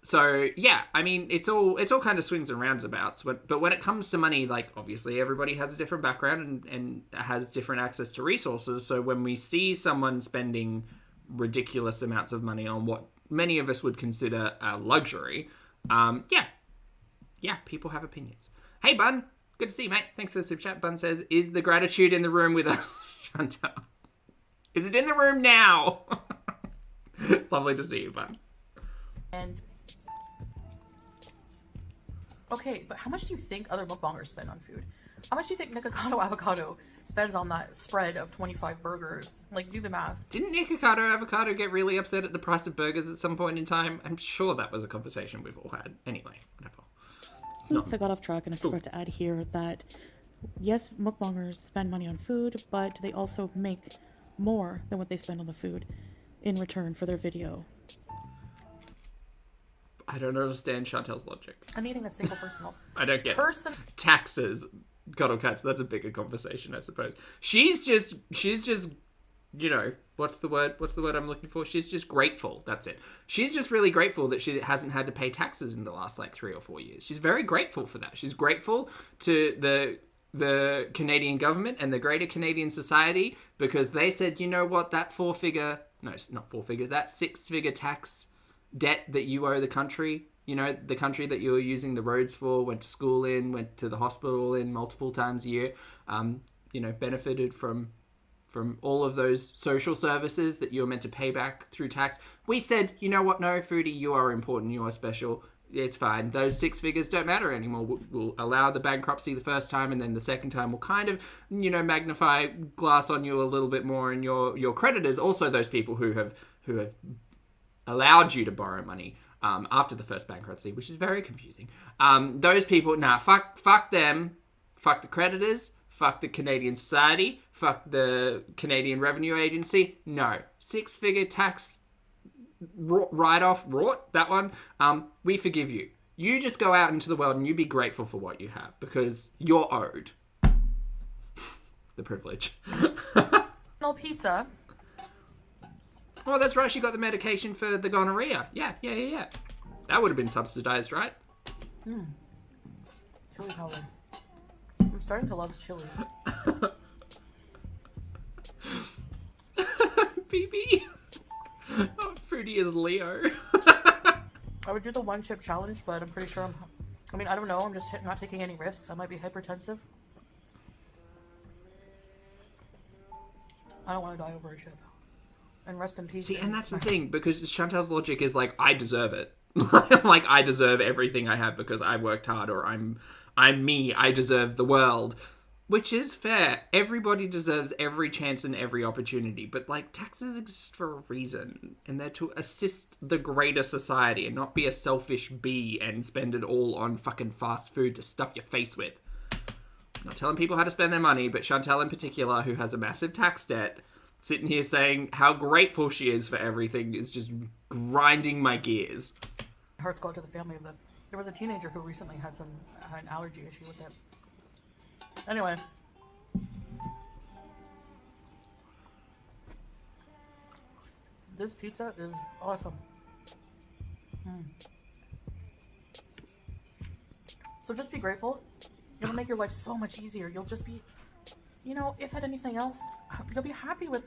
So yeah, I mean, it's all kind of swings and roundabouts. But when it comes to money, like obviously everybody has a different background and has different access to resources. So when we see someone spending ridiculous amounts of money on what many of us would consider a luxury, yeah, people have opinions. Hey, Bun. Good to see you, mate. Thanks for the super chat. Bun says, is the gratitude in the room with us, Chantal? Is it in the room now? Lovely to see you, Bun. And okay, but how much do you think other mukbangers spend on food? How much do you think Nikocado Avocado spends on that spread of 25 burgers? Like, do the math. Didn't Nikocado Avocado get really upset at the price of burgers at some point in time? I'm sure that was a conversation we've all had. Anyway, whatever. Oops, I got off track and I forgot to add here that, yes, mukbangers spend money on food, but they also make more than what they spend on the food in return for their video. I don't understand Chantal's logic. I'm eating a single personal. I don't get it. Taxes. Cuddle cuts, that's a bigger conversation, I suppose. She's just, what's the word I'm looking for? She's just grateful. That's it. She's just really grateful that she hasn't had to pay taxes in the last 3 or 4 years. She's very grateful for that. She's grateful to the Canadian government and the greater Canadian society because they said, you know what, that that 6-figure tax debt that you owe the country, the country that you were using the roads for, went to school in, went to the hospital in multiple times a year, benefited from all of those social services that you were meant to pay back through tax. We said, you know what, no, Foodie, you are important, you are special. It's fine. Those 6 figures don't matter anymore. We'll allow the bankruptcy the first time, and then the second time we'll kind of, magnify glass on you a little bit more, and your creditors, also those people who have allowed you to borrow money after the first bankruptcy, which is very confusing. Those people, fuck them, fuck the creditors, fuck the Canadian society, fuck the Canadian Revenue Agency. No, 6-figure tax write-off, that one, we forgive you. You just go out into the world and you be grateful for what you have, because you're owed the privilege. No pizza. Oh, that's right, she got the medication for the gonorrhea. Yeah. That would have been subsidized, right? Chili powder. I'm starting to love chili. BB. Oh, Foodie is Leo. I would do the 1 chip challenge, but I'm pretty sure I don't know. I'm just not taking any risks. I might be hypertensive. I don't want to die over a chip. And rest in peace. See, and that's the thing, because Chantal's logic is like, I deserve it. Like, I deserve everything I have because I worked hard, or I'm me. I deserve the world. Which is fair. Everybody deserves every chance and every opportunity. But, like, taxes exist for a reason. And they're to assist the greater society and not be a selfish bee and spend it all on fucking fast food to stuff your face with. I'm not telling people how to spend their money, but Chantal in particular, who has a massive tax debt, sitting here saying how grateful she is for everything, is just grinding my gears. Hearts go out to the family of there was a teenager who recently had an allergy issue with it. Anyway. This pizza is awesome. So just be grateful. It'll make your life so much easier. You'll just be, if at anything else, you'll be happy with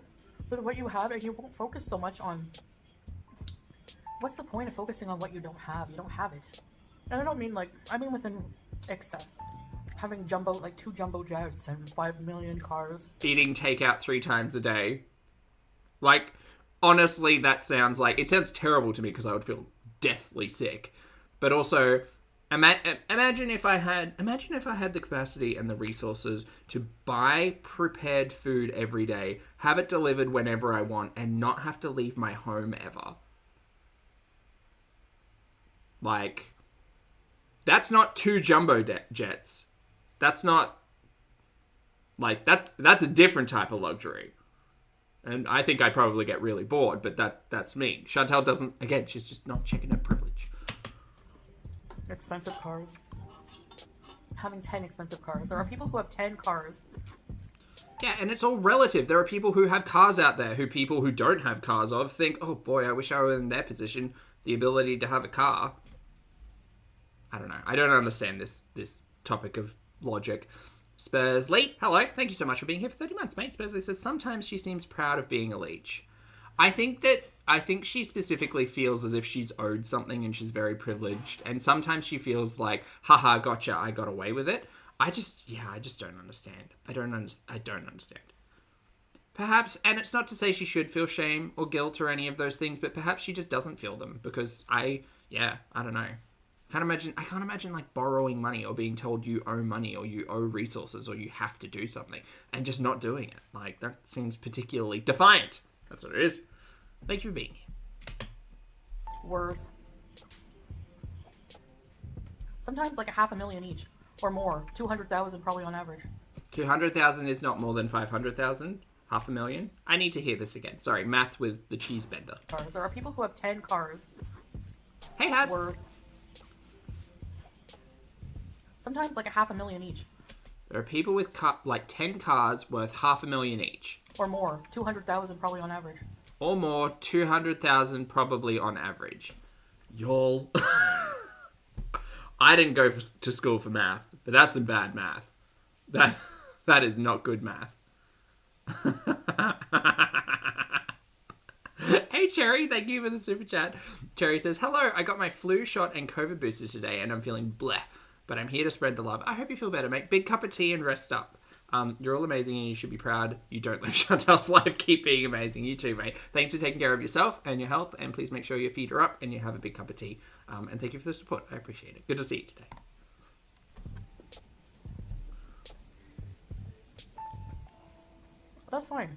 what you have, and you won't focus so much on, what's the point of focusing on what you don't have? You don't have it. And I don't mean within excess. Having 2 jumbo jets and 5 million cars. Eating takeout 3 times a day. Like, honestly, it sounds terrible to me because I would feel deathly sick. But also, imagine if I had the capacity and the resources to buy prepared food every day, have it delivered whenever I want, and not have to leave my home ever. Like, that's not 2 jumbo jets. That's not, that's a different type of luxury. And I think I'd probably get really bored, but that's me. Chantal doesn't, again, she's just not checking her privilege. Expensive cars. Having 10 expensive cars. There are people who have 10 cars. Yeah, and it's all relative. There are people who have cars out there who people who don't have cars of think, oh boy, I wish I were in their position, the ability to have a car. I don't know. I don't understand this topic of logic. Spurs Lee, hello. Thank you so much for being here for 30 months, mate. Spurs Lee says, sometimes she seems proud of being a leech. I think she specifically feels as if she's owed something and she's very privileged. And sometimes she feels like, haha, gotcha, I got away with it. I just don't understand. I don't understand. Perhaps, and it's not to say she should feel shame or guilt or any of those things, but perhaps she just doesn't feel them because I don't know. I can't imagine like borrowing money or being told you owe money or you owe resources or you have to do something and just not doing it. Like, that seems particularly defiant. That's what it is. Thank you for being here. Worth. Sometimes like $500,000 each or more. 200,000 probably on average. 200,000 is not more than 500,000. $500,000. I need to hear this again. Sorry, math with the cheese bender. There are people who have 10 cars. Hey, Haz. Worth. Sometimes like $500,000 each. There are people with 10 cars worth $500,000 each. Or more. 200,000 probably on average. Or more. 200,000 probably on average. Y'all. I didn't go to school for math, but that's some bad math. That is not good math. Hey Cherry, thank you for the super chat. Cherry says, hello, I got my flu shot and COVID booster today and I'm feeling bleh, but I'm here to spread the love. I hope you feel better, mate. Big cup of tea and rest up. You're all amazing and you should be proud. You don't live Chantel's life. Keep being amazing. You too, mate. Thanks for taking care of yourself and your health, and please make sure your feet are up and you have a big cup of tea. And thank you for the support. I appreciate it. Good to see you today. That's fine.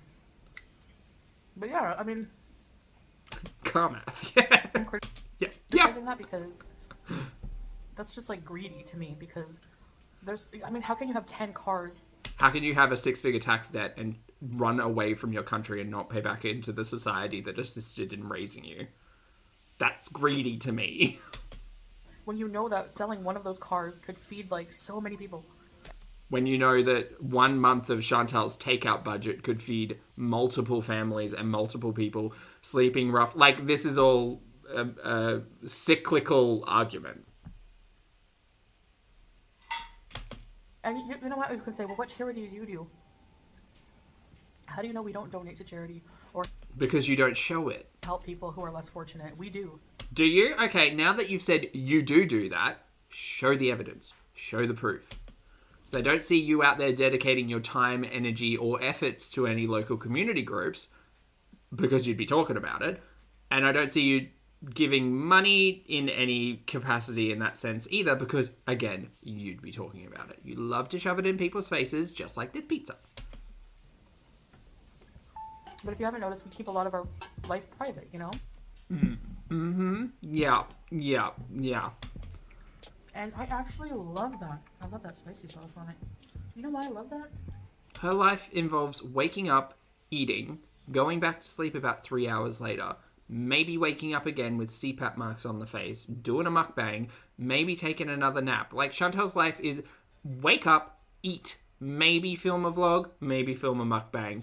But yeah, I mean... Karma. Yeah. Yeah. criticizing that because that's just like greedy to me, because how can you have 10 cars? How can you have a 6-figure tax debt and run away from your country and not pay back into the society that assisted in raising you? That's greedy to me. When you know that selling one of those cars could feed like so many people. When you know that 1 month of Chantel's takeout budget could feed multiple families and multiple people sleeping rough. Like, this is all a cyclical argument. And you know what? You can say, well, what charity do you do? How do you know we don't donate to charity or Because you don't show it. help people who are less fortunate? We do. Do you? Okay, now that you've said you do that, show the evidence. Show the proof. So I don't see you out there dedicating your time, energy, or efforts to any local community groups because you'd be talking about it. And I don't see you giving money in any capacity in that sense either because, again, you'd be talking about it. You love to shove it in people's faces just like this pizza. But if you haven't noticed, we keep a lot of our life private, you know? Mm-hmm. Yeah. And I actually love that. I love that spicy sauce on it. You know why I love that? Her life involves waking up, eating, going back to sleep about 3 hours later, maybe waking up again with CPAP marks on the face, doing a mukbang, maybe taking another nap. Like, Chantel's life is wake up, eat, maybe film a vlog, maybe film a mukbang.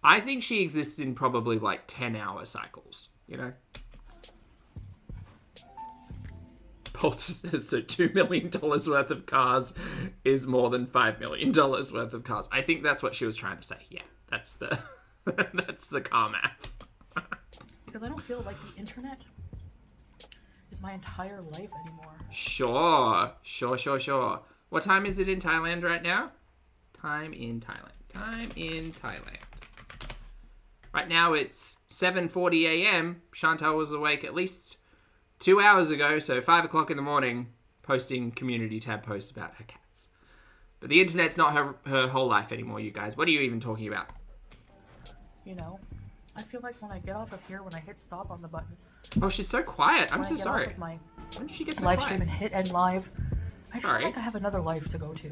I think she exists in probably like 10-hour cycles, you know? Poulter says, so $2 million worth of cars is more than $5 million worth of cars. I think that's what she was trying to say. Yeah, that's the that's the car math. Because I don't feel like the internet is my entire life anymore. Sure. What time is it in Thailand right now? Time in Thailand. Right now it's 7:40 a.m. Chantel was awake at least 2 hours ago, so 5 o'clock in the morning, posting community tab posts about her cats. But the internet's not her whole life anymore, you guys. What are you even talking about? You know, I feel like when I get off of here, when I hit stop on the button. Oh, she's so quiet. I'm so sorry. My When did she get so live quiet? stream and hit end live. I feel Sorry. like I have another life to go to.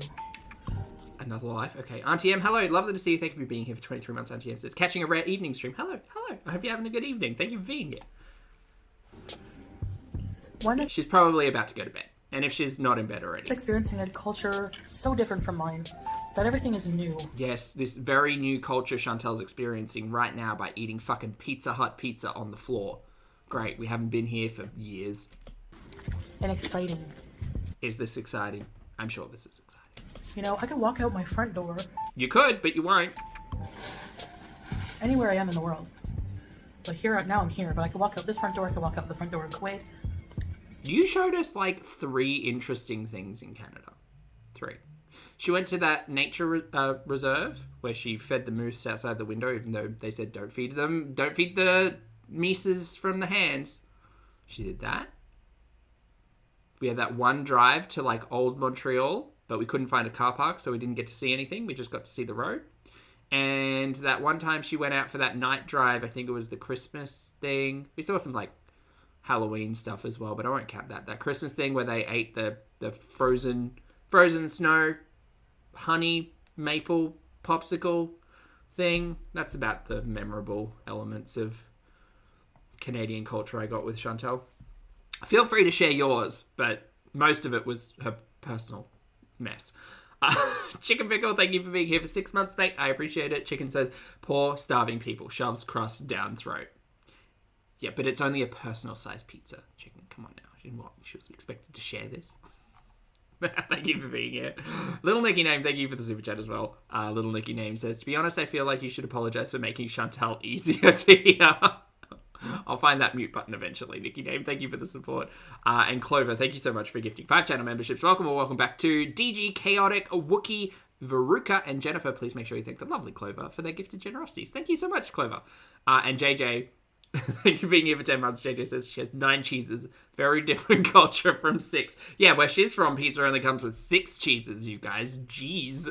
Another life. Okay. Auntie M, hello. Lovely to see you. Thank you for being here for 23 months. Auntie M says, catching a rare evening stream. Hello. I hope you're having a good evening. Thank you for being here. She's probably about to go to bed. And if she's not in bed already. It's experiencing a culture so different from mine that everything is new. Yes, this very new culture Chantel's experiencing right now by eating fucking Pizza Hut pizza on the floor. Great. We haven't been here for years. And exciting. Is this exciting? I'm sure this is exciting. You know, I could walk out my front door. You could, but you won't. Anywhere I am in the world. But now I'm here, but I could walk out this front door, I could walk out the front door in Kuwait. You showed us like 3 interesting things in Canada. 3. She went to that nature reserve where she fed the moose outside the window, even though they said don't feed them. Don't feed the mices from the hands. She did that. We had that one drive to like old Montreal, but we couldn't find a car park, so we didn't get to see anything. We just got to see the road. And that one time she went out for that night drive, I think it was the Christmas thing. We saw some like Halloween stuff as well, but I won't count that. That Christmas thing where they ate the frozen snow honey maple popsicle thing. That's about the memorable elements of Canadian culture I got with Chantel. Feel free to share yours, but most of it was her personal mess. Chicken Pickle, thank you for being here for 6 months, mate. I appreciate it. Chicken says, poor starving people, shoves crust down throat. Yeah, but it's only a personal-sized pizza. Chicken, come on now. She was expected to share this. Thank you for being here. Little Nicky Name, thank you for the super chat as well. Little Nicky Name says, to be honest, I feel like you should apologize for making Chantel easier to hear. I'll find that mute button eventually. Nicky Name, thank you for the support. And Clover, thank you so much for gifting 5 channel memberships. Welcome back to DG Chaotic Wookie Veruca, and Jennifer. Please make sure you thank the lovely Clover for their gifted generosities. Thank you so much, Clover. And JJ, thank you for being here for 10 months. JJ says she has 9 cheeses. Very different culture from 6. Yeah, where she's from, pizza only comes with 6 cheeses, you guys. Jeez.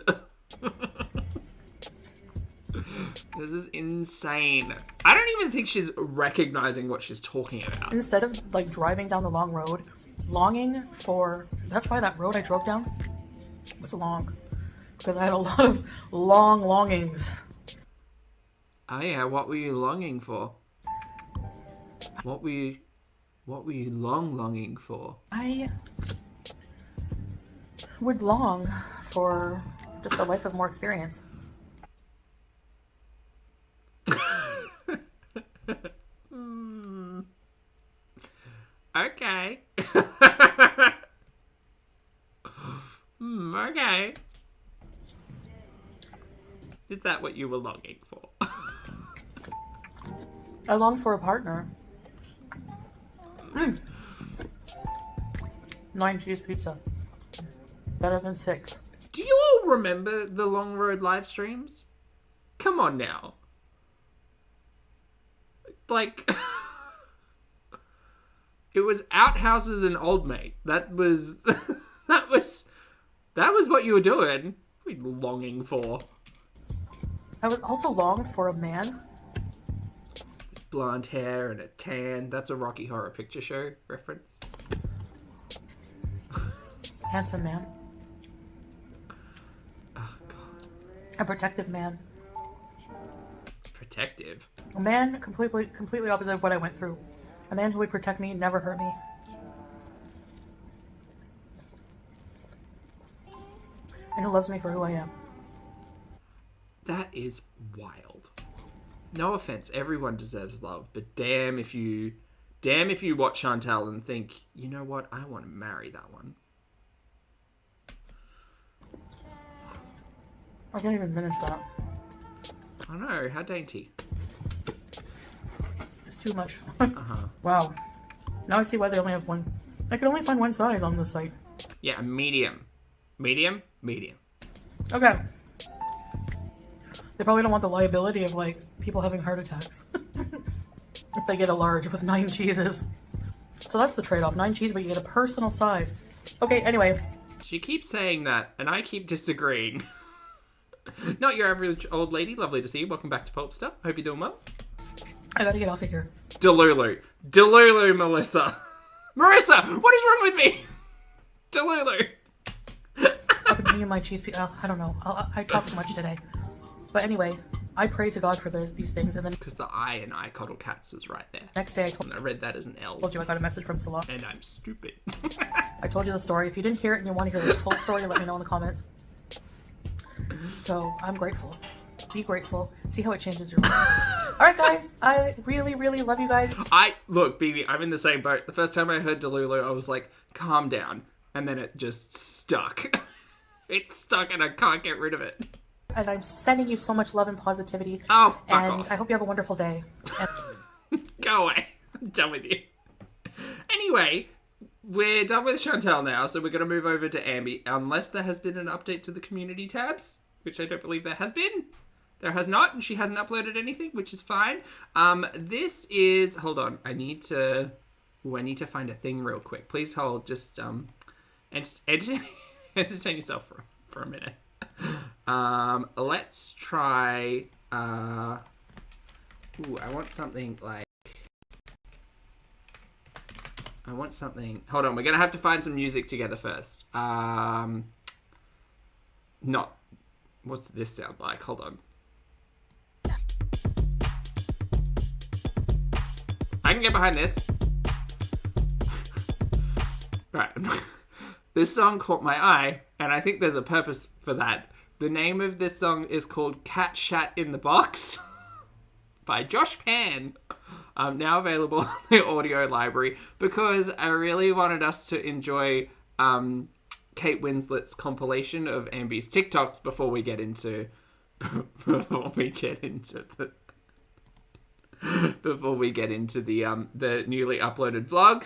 This is insane. I don't even think she's recognizing what she's talking about. Instead of like driving down the long road, longing for, that's why that road I drove down was long, because I had a lot of long longings. Oh yeah, what were you longing for? What were you longing for? I would long for just a life of more experience. Okay. Okay. Is that what you were longing for? I long for a partner. 9 cheese pizza. Better than 6. Do you all remember the Long Road live streams? Come on now. Like, it was outhouses and old mate. That was that was what you were doing. What were you longing for? I would also long for a man. Blonde hair and a tan. That's a Rocky Horror Picture Show reference. Handsome man. Oh god. A protective man. Protective. A man completely opposite of what I went through. A man who would protect me, never hurt me. And who loves me for who I am. That is wild. No offense, everyone deserves love, but damn if you watch Chantal and think, you know what, I want to marry that one. I can't even finish that. I know, how dainty. It's too much. Uh-huh. Wow. Now I see why they only have one. I can only find one size on the site. Yeah, a medium. Medium? Medium. Okay. They probably don't want the liability of, like, people having heart attacks. If they get a large with 9 cheeses. So that's the trade-off. 9 cheese, but you get a personal size. Okay, anyway. She keeps saying that, and I keep disagreeing. Not your average old lady. Lovely to see you. Welcome back to Popstar. Hope you're doing well. I gotta get off of here. Delulu. Delulu, Melissa. Marissa, what is wrong with me? Delulu. I've been eating my cheese pizza. I don't know. I talk too much today. But anyway, I pray to God for these things, and then Because the I in I Cuddle Cats was right there. next day And I read that as an L. told you I got a message from Salah. And I'm stupid. I told you the story. If you didn't hear it and you want to hear the full story, let me know in the comments. So, I'm grateful. Be grateful. See how it changes your life. Alright guys, I really, really love you guys. Look, BB, I'm in the same boat. The first time I heard Delulu, I was like, calm down. And then it just stuck. It's stuck and I can't get rid of it. And I'm sending you so much love and positivity. Oh, fuck and off. I hope you have a wonderful day. And Go away. I'm done with you. Anyway, we're done with Chantal now, so we're going to move over to Ambi, unless there has been an update to the community tabs, which I don't believe there has been. There has not, and she hasn't uploaded anything, which is fine. This is... Hold on. I need to find a thing real quick. Please hold. Just entertain yourself for a minute. Let's try... I want something like... Hold on, we're gonna have to find some music together first. What's this sound like? Hold on. I can get behind this. Right. This song caught my eye, and I think there's a purpose for that. The name of this song is called Cat Shat in the Box by Josh Pan. Now available on the audio library, because I really wanted us to enjoy Kate Winslet's compilation of Ambi's TikToks before we get into the newly uploaded vlog.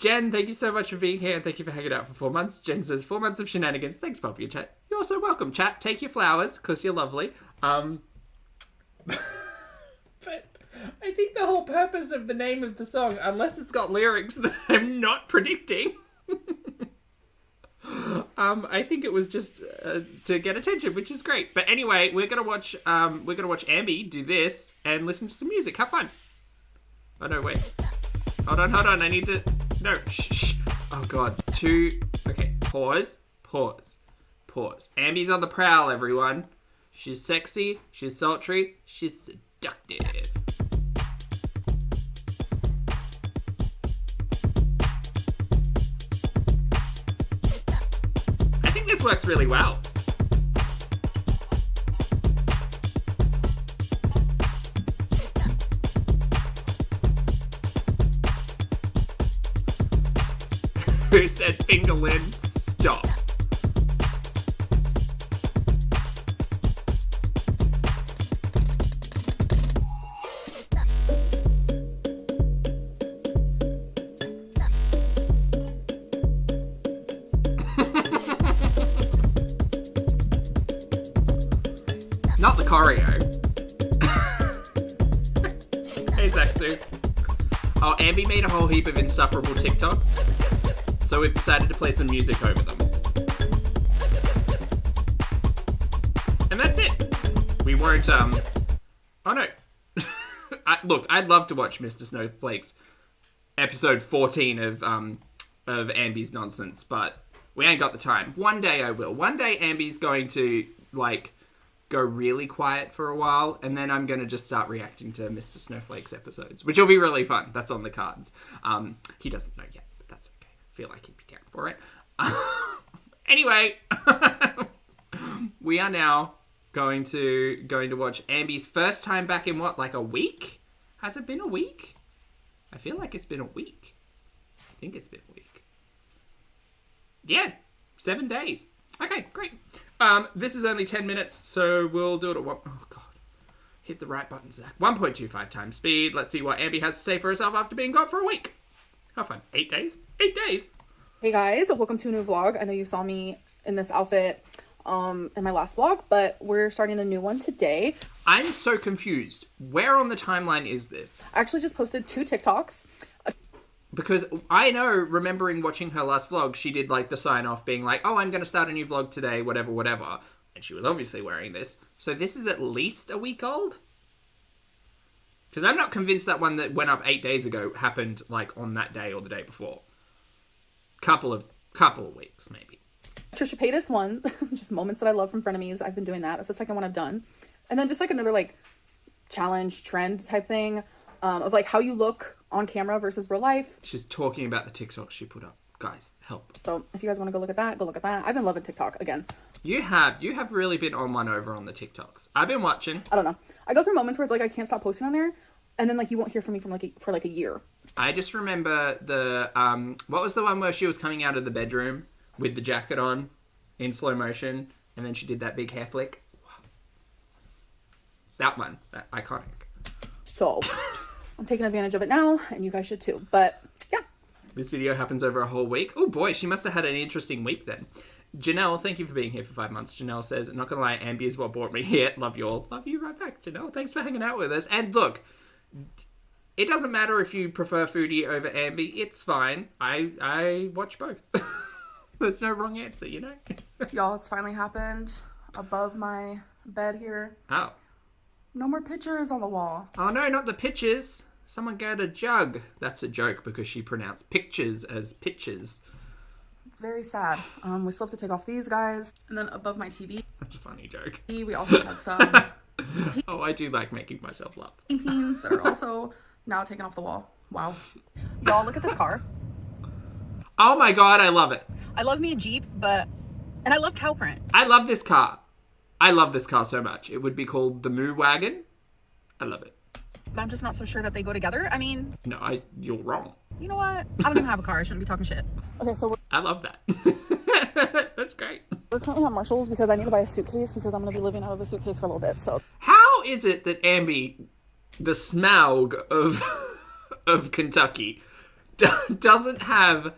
Jen, thank you so much for being here and thank you for hanging out for 4 months. Jen says 4 months of shenanigans. Thanks, Poppy and chat. You're also welcome, chat. Take your flowers because you're lovely. But I think the whole purpose of the name of the song, unless it's got lyrics that I'm not predicting, I think it was just to get attention, which is great. But anyway, we're gonna watch Ambi do this and listen to some music. Have fun. Oh no, wait. Hold on. I need to. No. Shh. Oh god. Okay. Pause. Ambi's on the prowl, everyone. She's sexy. She's sultry. She's seductive. I think this works really well. Who said Fingerlin? Stop. Not the choreo. Hey, Zaxu. Oh, Ambi made a whole heap of insufferable TikToks. So we've decided to play some music over them. And that's it. We won't, oh no. Look, I'd love to watch Mr. Snowflake's episode 14 of Ambi's nonsense, but we ain't got the time. One day I will. One day Ambi's going to, like, go really quiet for a while, and then I'm going to just start reacting to Mr. Snowflake's episodes, which will be really fun. That's on the cards. He doesn't know yet. Feel like he'd be down for it. Anyway, we are now going to watch Ambi's first time back in what, like a week? Has it been a week? I feel like it's been a week. I think it's been a week. Yeah, 7 days. Okay, great. This is only 10 minutes, so we'll do it at one. Oh god, hit the right button, Zach. 1.25 times speed. Let's see what Ambi has to say for herself after being gone for a week. How fun. 8 days? 8 days. Hey guys, welcome to a new vlog. I know you saw me in this outfit in my last vlog, but we're starting a new one today. I'm so confused. Where on the timeline is this? I actually just posted 2 TikToks. Because I know, remembering watching her last vlog, she did like the sign off being like, oh, I'm going to start a new vlog today, whatever. And she was obviously wearing this. So this is at least a week old? Because I'm not convinced that one that went up 8 days ago happened like on that day or the day before. Couple of weeks, maybe. Trisha Paytas one, just moments that I love from Frenemies. I've been doing that. That's the second one I've done. And then just like another like challenge trend type thing of like how you look on camera versus real life. She's talking about the TikTok she put up. Guys, help. So if you guys want to go look at that, go look at that. I've been loving TikTok again. You have really been on one over on the TikToks. I've been watching. I don't know. I go through moments where it's like I can't stop posting on there, and then like you won't hear from me for a year. I just remember the what was the one where she was coming out of the bedroom with the jacket on in slow motion, and then she did that big hair flick. That one, that iconic. So I'm taking advantage of it now, and you guys should too. But yeah. This video happens over a whole week. Oh boy, she must have had an interesting week then. Janelle, thank you for being here for 5 months. Janelle says, not gonna lie, Ambi is what brought me here. Love you all. Love you right back, Janelle. Thanks for hanging out with us. And look, it doesn't matter if you prefer Foodie over Ambi. It's fine. I watch both. There's no wrong answer, you know? Y'all, it's finally happened. Above my bed here. Oh. No more pictures on the wall. Oh no, not the pictures. Someone got a jug. That's a joke because she pronounced pictures as pitches. It's very sad. We still have to take off these guys. And then above my TV. That's a funny joke. We also had some Oh, I do like making myself laugh. paintings that are also now taken off the wall. Wow. Y'all, look at this car. Oh my god, I love it. I love me a Jeep, and I love cow print. I love this car. I love this car so much. It would be called the Moo Wagon. I love it. But I'm just not so sure that they go together. I mean... No, you're wrong. You know what? I don't even have a car. I shouldn't be talking shit. Okay, so I love that. That's great. we're currently at Marshall's because I need to buy a suitcase because I'm going to be living out of a suitcase for a little bit, so... How is it that Ambi, the Smaug of Kentucky, doesn't have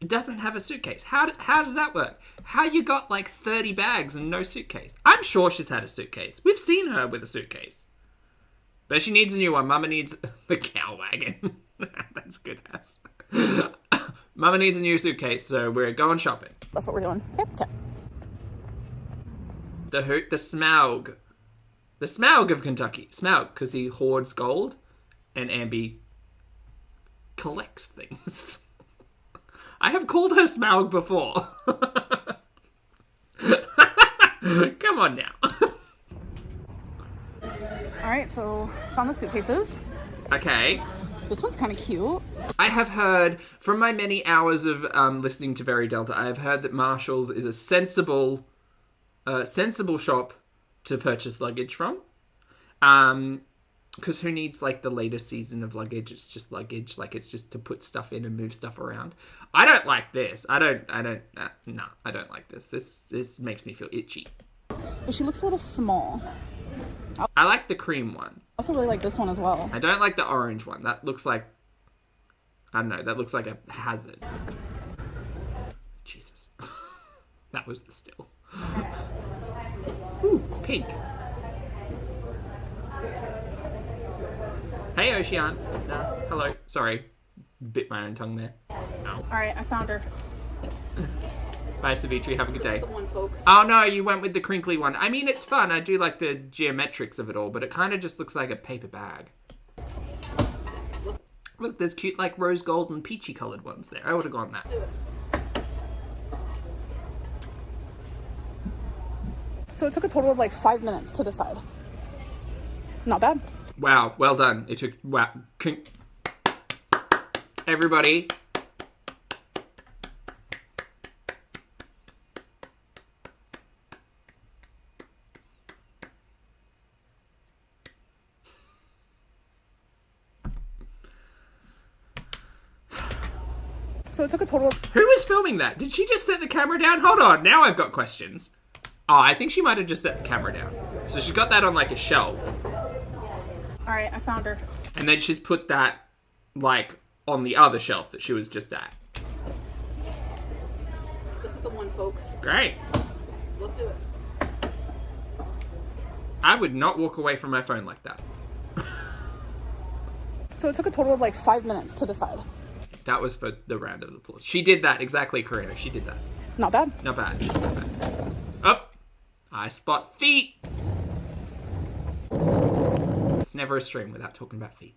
a suitcase. How does that work? How you got like 30 bags and no suitcase? I'm sure she's had a suitcase. We've seen her with a suitcase. But she needs a new one. Mama needs the cow wagon. That's good ass. Mama needs a new suitcase, so we're going shopping. That's what we're doing. Okay. The Smaug. The Smaug of Kentucky. Smaug, because he hoards gold and Ambi collects things. I have called her Smaug before. Come on now. Alright, so found the suitcases. Okay. This one's kind of cute. I have heard, from my many hours of listening to Very Delta, I have heard that Marshall's is a sensible shop to purchase luggage from. Because who needs, like, the latest season of luggage? It's just luggage. Like, it's just to put stuff in and move stuff around. I don't like this. I don't like this. This makes me feel itchy. But she looks a little small. I like the cream one. I also really like this one as well. I don't like the orange one. That looks like, I don't know, that looks like a hazard. Jesus. That was the still. Ooh, pink. Hey, Ocean. No, hello. Sorry. Bit my own tongue there. Ow. Alright, I found her. Bye, Savitri. Have a good day. This is the one, folks. Oh, no, you went with the crinkly one. I mean, it's fun. I do like the geometrics of it all, but it kind of just looks like a paper bag. Look, there's cute, like, rose gold and peachy coloured ones there. I would have gone that. So it took a total of like 5 minutes to decide. Not bad. Wow, well done. It took... Wow. Everybody... So it took a total of... Who was filming that? Did she just set the camera down? Hold on, now I've got questions. Oh, I think she might have just set the camera down. So she's got that on, like, a shelf. Alright, I found her. And then she's put that, like, on the other shelf that she was just at. This is the one, folks. Great. Let's do it. I would not walk away from my phone like that. So it took a total of like 5 minutes to decide. That was for the round of applause. She did that exactly, Karina. She did that. Not bad. Not bad. Not bad. Up. I spot feet. It's never a stream without talking about feet.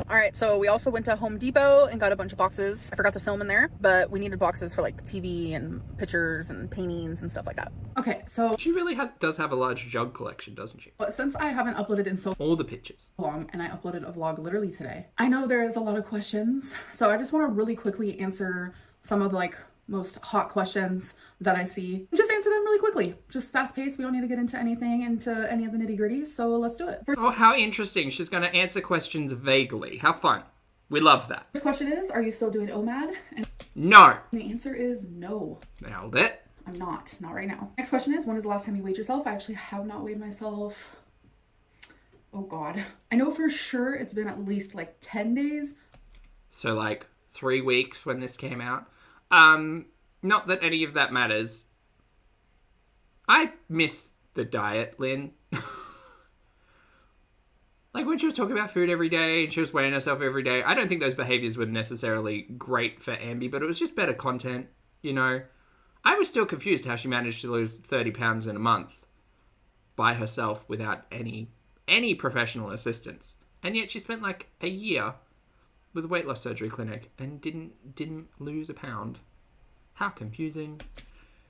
Alright, so we also went to Home Depot and got a bunch of boxes. I forgot to film in there, but we needed boxes for like the TV and pictures and paintings and stuff like that. Okay, so She really does have a large jug collection, doesn't she? But since I haven't uploaded in so All the pictures. long, and I uploaded a vlog literally today, I know there is a lot of questions, so I just want to really quickly answer some of the like most hot questions that I see. Just answer them really quickly. Just fast paced. We don't need to get into any of the nitty gritty, so let's do it. Oh, how interesting. She's going to answer questions vaguely. How fun. We love that. First question is, are you still doing OMAD? And No. the answer is no. Nailed it. I'm not right now. Next question is, when is the last time you weighed yourself? I actually have not weighed myself. Oh God. I know for sure it's been at least like 10 days. So, like, 3 weeks when this came out. Not that any of that matters. I miss the diet, Lynn. Like, when she was talking about food every day and she was weighing herself every day, I don't think those behaviours were necessarily great for Ambi, but it was just better content, you know? I was still confused how she managed to lose 30 pounds in a month by herself without any professional assistance. And yet she spent, like, a year with a weight loss surgery clinic and didn't lose a pound. How confusing.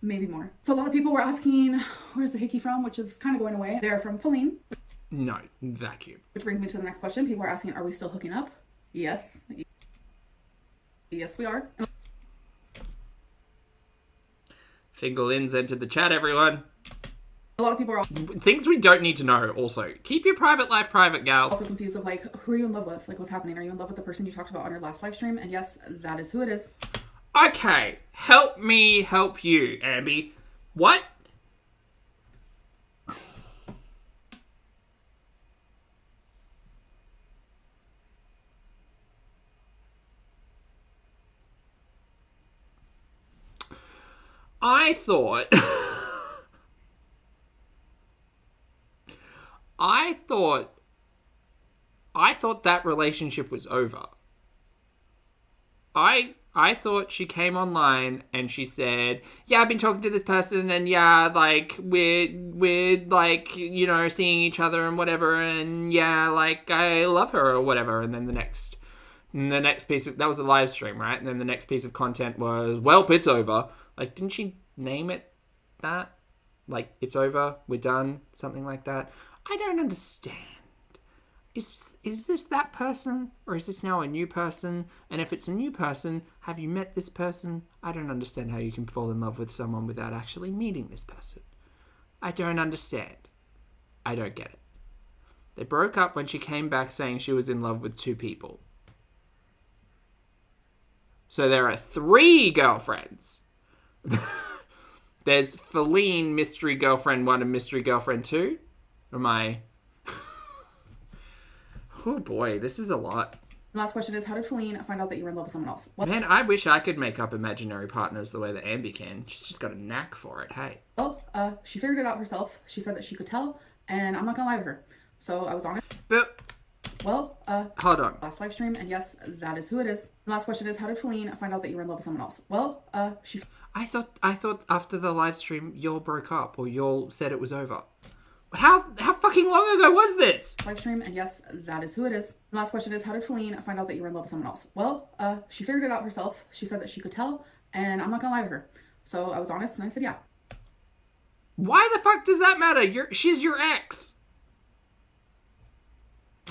Maybe more. So a lot of people were asking, where's the hickey from? Which is kind of going away. They're from Feline. No, vacuum. Which brings me to the next question. People are asking, are we still hooking up? Yes. Yes, we are. Fingerlin's entered the chat, everyone. A lot of people are Things we don't need to know, also. Keep your private life private, gals. also confused of like, who are you in love with? Like, what's happening? Are you in love with the person you talked about on your last live stream? And yes, that is who it is. Okay, help me help you, Ambi. What? I thought... I thought that relationship was over. I thought she came online and she said, yeah, I've been talking to this person and yeah, like, we're like, you know, seeing each other and whatever, and yeah, like, I love her or whatever. And then the next piece of, that was a live stream, right? And then the next piece of content was, well, it's over. Like, didn't she name it that? Like, it's over, we're done, something like that. I don't understand. Is this that person? Or is this now a new person? And if it's a new person, have you met this person? I don't understand how you can fall in love with someone without actually meeting this person. I don't understand. I don't get it. They broke up when she came back saying she was in love with 2 people. So there are 3 girlfriends. There's Feline, Mystery Girlfriend 1 and Mystery Girlfriend 2. Am I... Oh boy, this is a lot. Last question is, how did Feline find out that you were in love with someone else? Well, Man, I wish I could make up imaginary partners the way that Ambi can. She's just got a knack for it, hey. She figured it out herself. She said that she could tell, and I'm not gonna lie to her. So I was honest. But... Well, hold on. last live stream, and yes, that is who it is. Last question is, how did Feline find out that you were in love with someone else? Well, I thought after the live stream, y'all broke up, or y'all said it was over. How fucking long ago was this? live stream, and yes, that is who it is. Last question is, how did Feline find out that you were in love with someone else? Well, she figured it out herself. She said that she could tell, and I'm not gonna lie to her. So I was honest, and I said yeah. Why the fuck does that matter? She's your ex.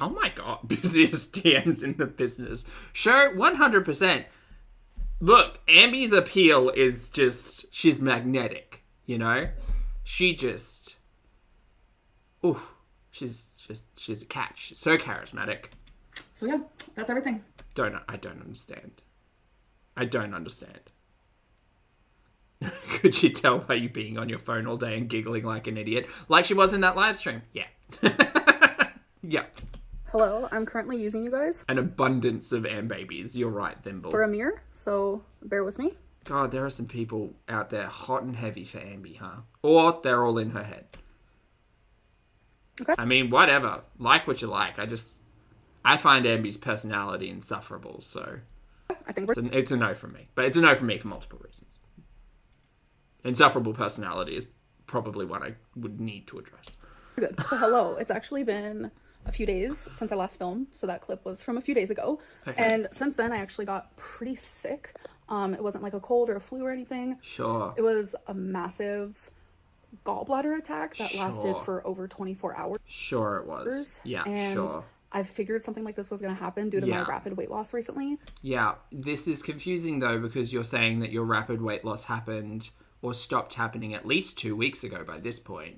Oh my god, busiest DMs in the business. Sure, 100%. Look, Ambi's appeal is just, she's magnetic, you know? She just... Ooh, she's a catch. She's so charismatic. So yeah, that's everything. I don't understand. I don't understand. Could you tell by you being on your phone all day and giggling like an idiot? Like she was in that live stream? Yeah. Yeah. Hello, I'm currently using you guys An abundance of babies. You're right, Thimble. for a mirror, so bear with me. God, there are some people out there hot and heavy for Ambi, huh? Or they're all in her head. Okay. I mean, whatever. Like what you like. I find Ambi's personality insufferable, so I think we're it's a no from me. But it's a no from me for multiple reasons. Insufferable personality is probably what I would need to address. good. So hello, it's actually been a few days since I last filmed, so that clip was from a few days ago. Okay. And since then, I actually got pretty sick. It wasn't like a cold or a flu or anything. Sure. It was a massive gallbladder attack that lasted Sure. for over 24 hours. Sure it was. Yeah, and sure. I figured something like this was going to happen due to my Yeah. rapid weight loss recently. Yeah, this is confusing though because you're saying that your rapid weight loss happened or stopped happening at least 2 weeks ago by this point.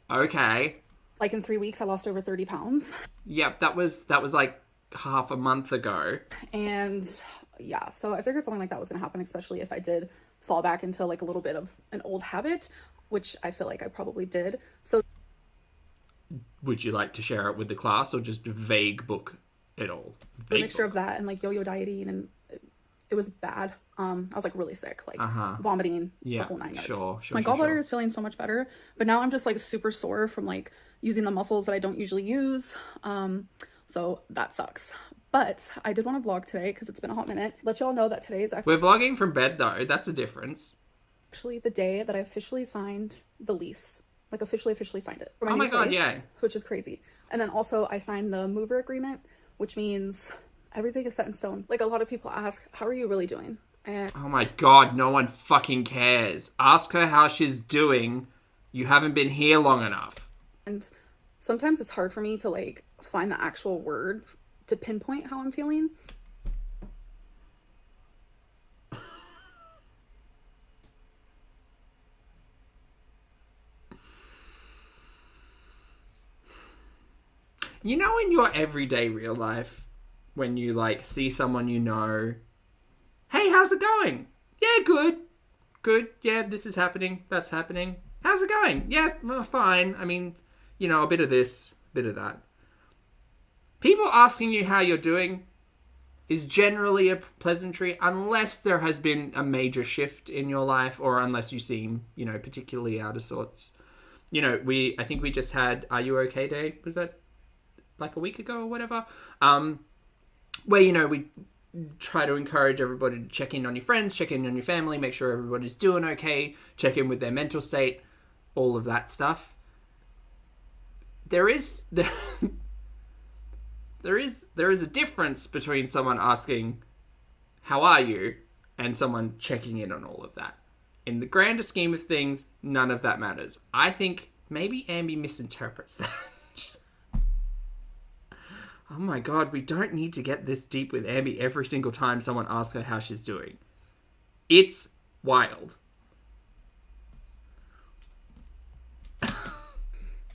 Okay. Like in 3 weeks, I lost over 30 pounds. Yep, that was like half a month ago. And yeah, so I figured something like that was going to happen, especially if I did fall back into like a little bit of an old habit, which I feel like I probably did. So Would you like to share it with the class or just vague book it all? a mixture of that and like yo-yo dieting, and it was bad. I was like really sick, like vomiting, Yeah, the whole 9 yards. sure, My gallbladder sure. is feeling so much better, but now I'm just like super sore from like using the muscles that I don't usually use. So that sucks. But I did want to vlog today because it's been a hot minute. Let y'all know that today is We're vlogging from bed though. That's a difference. actually the day that I officially signed the lease. Like officially signed it. For Oh my new God, place, yay. Which is crazy. And then also I signed the mover agreement, which means everything is set in stone. Like a lot of people ask, how are you really doing? And Oh my god, no one fucking cares. Ask her how she's doing. You haven't been here long enough. sometimes it's hard for me to like find the actual word to pinpoint how I'm feeling. You know, in your everyday real life, when you like see someone you know, hey, how's it going? Yeah, good. Good. Yeah, this is happening. That's happening. How's it going? Yeah, well, fine. I mean, you know, a bit of this, a bit of that. People asking you how you're doing, is generally a pleasantry, unless there has been a major shift in your life, or unless you seem, you know, particularly out of sorts. You know, I think we just had Are You Okay Day? Was that like a week ago or whatever? Where, you know, we try to encourage everybody to check in on your friends, check in on your family, make sure everybody's doing okay, check in with their mental state, all of that stuff. There is a difference between someone asking, how are you, and someone checking in on all of that. In the grander scheme of things, none of that matters. I think maybe Ambi misinterprets that. Oh my god, we don't need to get this deep with Ambi every single time someone asks her how she's doing. It's wild.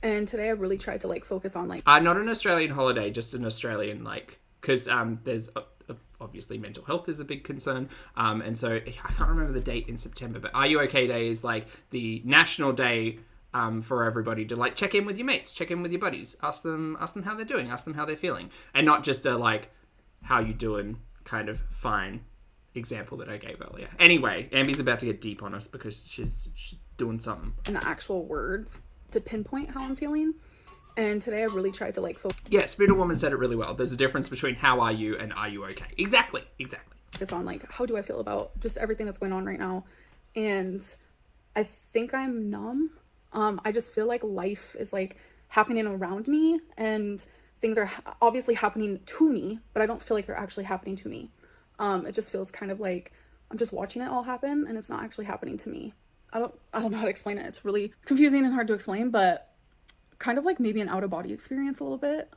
And today I really tried to like focus on like... Not an Australian holiday, just an Australian like... Because there's... obviously mental health is a big concern. And so I can't remember the date in September, but Are You Okay Day is like the national day for everybody to like check in with your mates, check in with your buddies, ask them how they're doing, ask them how they're feeling. And not just a like, how you doing kind of fine example that I gave earlier. Anyway, Ambi's about to get deep on us because she's doing something. An actual word to pinpoint how I'm feeling. And today I really tried to like focus... Yeah, Spirit Woman said it really well. There's a difference between how are you and are you okay. Exactly. Focus on like, how do I feel about just everything that's going on right now. And I think I'm numb. I just feel like life is like happening around me and things are obviously happening to me, but I don't feel like they're actually happening to me. It just feels kind of like I'm just watching it all happen and it's not actually happening to me. I don't know how to explain it. It's really confusing and hard to explain, but kind of like maybe an out-of-body experience a little bit.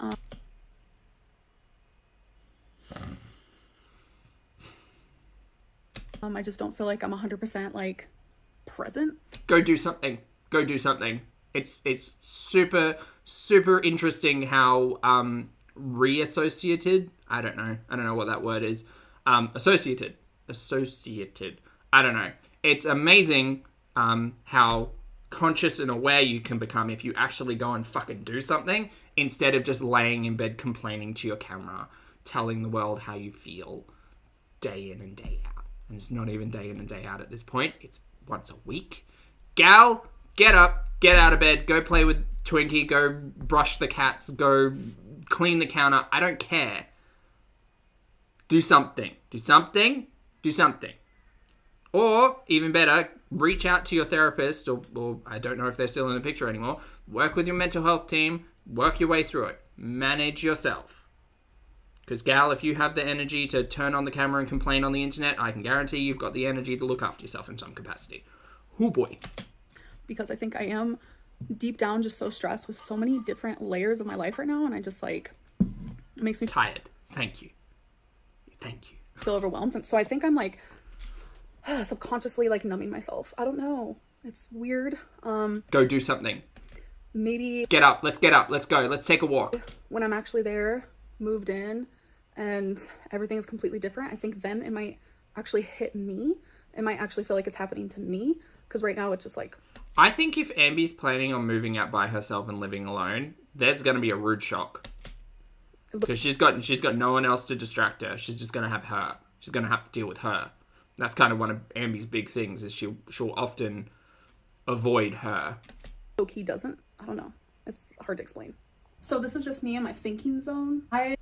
I just don't feel like I'm 100% like present. Go do something. It's super interesting how reassociated, I don't know what that word is. Associated. I don't know. It's amazing how conscious and aware you can become if you actually go and fucking do something instead of just laying in bed complaining to your camera, telling the world how you feel day in and day out. And it's not even day in and day out at this point. It's once a week. Gal, get up, get out of bed, go play with Twinkie, go brush the cats, go clean the counter. I don't care. Do something. Or, even better, reach out to your therapist, or I don't know if they're still in the picture anymore. Work with your mental health team. Work your way through it. Manage yourself. Because, gal, if you have the energy to turn on the camera and complain on the internet, I can guarantee you've got the energy to look after yourself in some capacity. Oh boy. Because I think I am deep down just so stressed with so many different layers of my life right now, and I just like, it makes me tired. Thank you. Feel overwhelmed. And so I think I'm like subconsciously like numbing myself. I don't know. It's weird. Go do something. Maybe get up. Let's go. Let's take a walk. When I'm actually there, moved in, and everything's completely different, I think then it might actually hit me. It might actually feel like it's happening to me. Because right now it's just like... I think if Ambi's planning on moving out by herself and living alone, there's going to be a rude shock. Because she's got no one else to distract her. She's just going to have her. She's going to have to deal with her. That's kind of one of Ambi's big things, is she'll often avoid her. He doesn't. I don't know. It's hard to explain. So this is just me in my thinking zone. I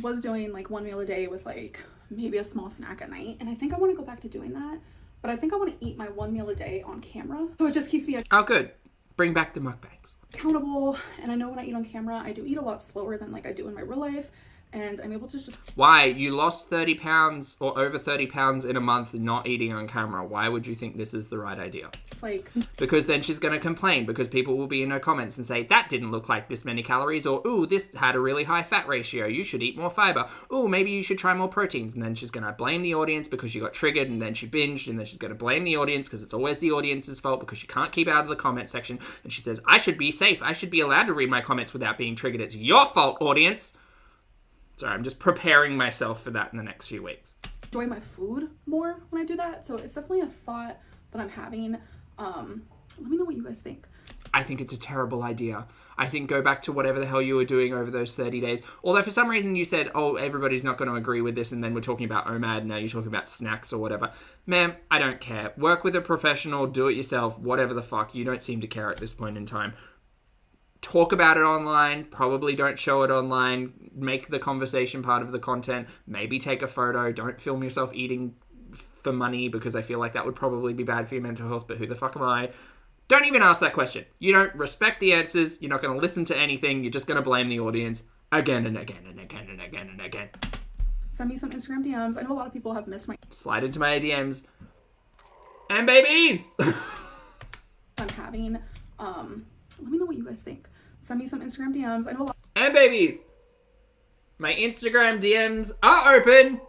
was doing like one meal a day with like maybe a small snack at night, and I think I want to go back to doing that, but I think I want to eat my one meal a day on camera, so it just keeps me good. Bring back the mukbangs. Accountable. And I know when I eat on camera I do eat a lot slower than like I do in my real life, and I'm able to just... Why? You lost 30 pounds or over 30 pounds in a month not eating on camera. Why would you think this is the right idea? It's like... Because then she's going to complain, because people will be in her comments and say, that didn't look like this many calories, or, ooh, this had a really high fat ratio. You should eat more fiber. Ooh, maybe you should try more proteins. And then she's going to blame the audience because she got triggered, and then she binged, and then she's going to blame the audience because it's always the audience's fault because she can't keep out of the comment section. And she says, I should be safe. I should be allowed to read my comments without being triggered. It's your fault, audience. Sorry, I'm just preparing myself for that in the next few weeks. Enjoy my food more when I do that. So it's definitely a thought that I'm having. Let me know what you guys think. I think it's a terrible idea. I think go back to whatever the hell you were doing over those 30 days. Although for some reason you said, oh, everybody's not going to agree with this, and then we're talking about OMAD, now you're talking about snacks or whatever. Ma'am, I don't care. Work with a professional, do it yourself, whatever the fuck. You don't seem to care at this point in time. Talk about it online. Probably don't show it online. Make the conversation part of the content. Maybe take a photo. Don't film yourself eating for money, because I feel like that would probably be bad for your mental health, but who the fuck am I? Don't even ask that question. You don't respect the answers. You're not going to listen to anything. You're just going to blame the audience again and again and again and again and again. Send me some Instagram DMs. I know a lot of people have missed my... Slide into my DMs. And babies! I'm having, let me know what you guys think. Send me some Instagram DMs. I know a lot... And babies! My Instagram DMs are open.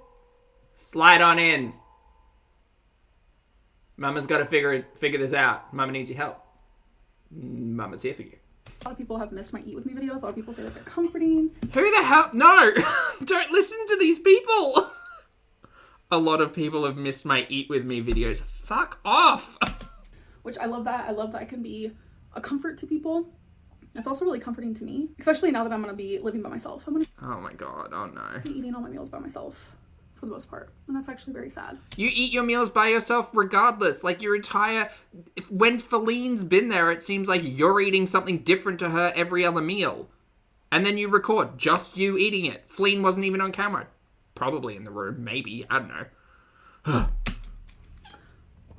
Slide on in. Mama's got to figure this out. Mama needs your help. Mama's here for you. A lot of people have missed my Eat With Me videos. A lot of people say that they're comforting. Who the hell? No! Don't listen to these people! A lot of people have missed my Eat With Me videos. Fuck off! Which I love that. I love that I can be a comfort to people. It's also really comforting to me. Especially now that I'm going to be living by myself. I'm going to Oh my god, oh no. be eating all my meals by myself. For the most part. And that's actually very sad. You eat your meals by yourself regardless. Like your entire... When Feline's been there, it seems like you're eating something different to her every other meal. And then you record just you eating it. Feline wasn't even on camera. Probably in the room, maybe. I don't know.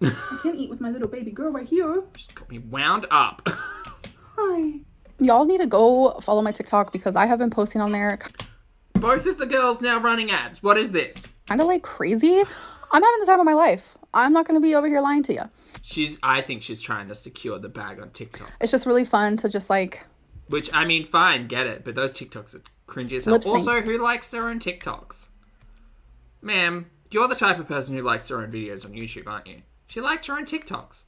I can't eat with my little baby girl right here. Just got me wound up. Hi. Y'all need to go follow my TikTok because I have been posting on there Both of the girls now running ads. What is this? kind of like crazy. I'm having the time of my life. I'm not going to be over here lying to you. I think she's trying to secure the bag on TikTok. It's just really fun to just like... Which, I mean, fine, get it. But those TikToks are cringy as hell. Lip sync. Also, who likes their own TikToks? Ma'am, you're the type of person who likes their own videos on YouTube, aren't you? She likes her own TikToks.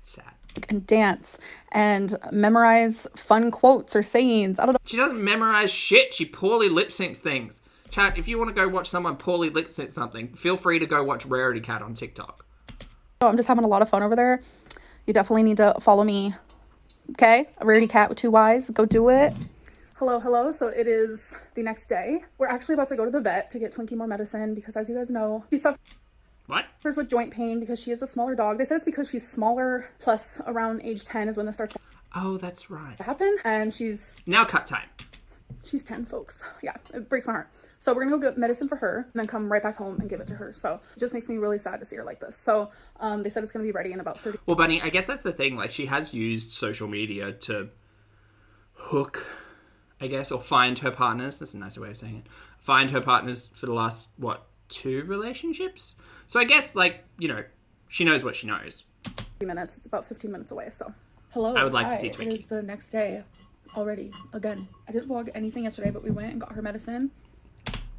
Sad. And dance and memorize fun quotes or sayings. I don't know. She doesn't memorize shit. She poorly lip syncs things. Chat, if you want to go watch someone poorly lip sync something, feel free to go watch Rarity Cat on TikTok. I'm just having a lot of fun over there. You definitely need to follow me. Okay? A Rarity Cat with 2 Y's. Go do it. Hello. So it is the next day. We're actually about to go to the vet to get Twinkie more medicine because, as you guys know, she suffers What? with joint pain because she is a smaller dog. They said it's because she's smaller, plus around age 10 is when this starts to Oh, that's right. happen. And she's Now cut time. 10, folks. Yeah, it breaks my heart. So we're gonna go get medicine for her and then come right back home and give it to her. So it just makes me really sad to see her like this. So they said it's gonna be ready in about 30. Well, Bunny, I guess that's the thing. Like, she has used social media to hook, I guess, or find her partners. That's a nicer way of saying it. Find her partners for the last, 2 relationships? So I guess, like, she knows what she knows. Minutes. It's about 15 minutes away. So hello. I would like to Hi. see It Twinkie. is the next day already. Again, I didn't vlog anything yesterday, but we went and got her medicine.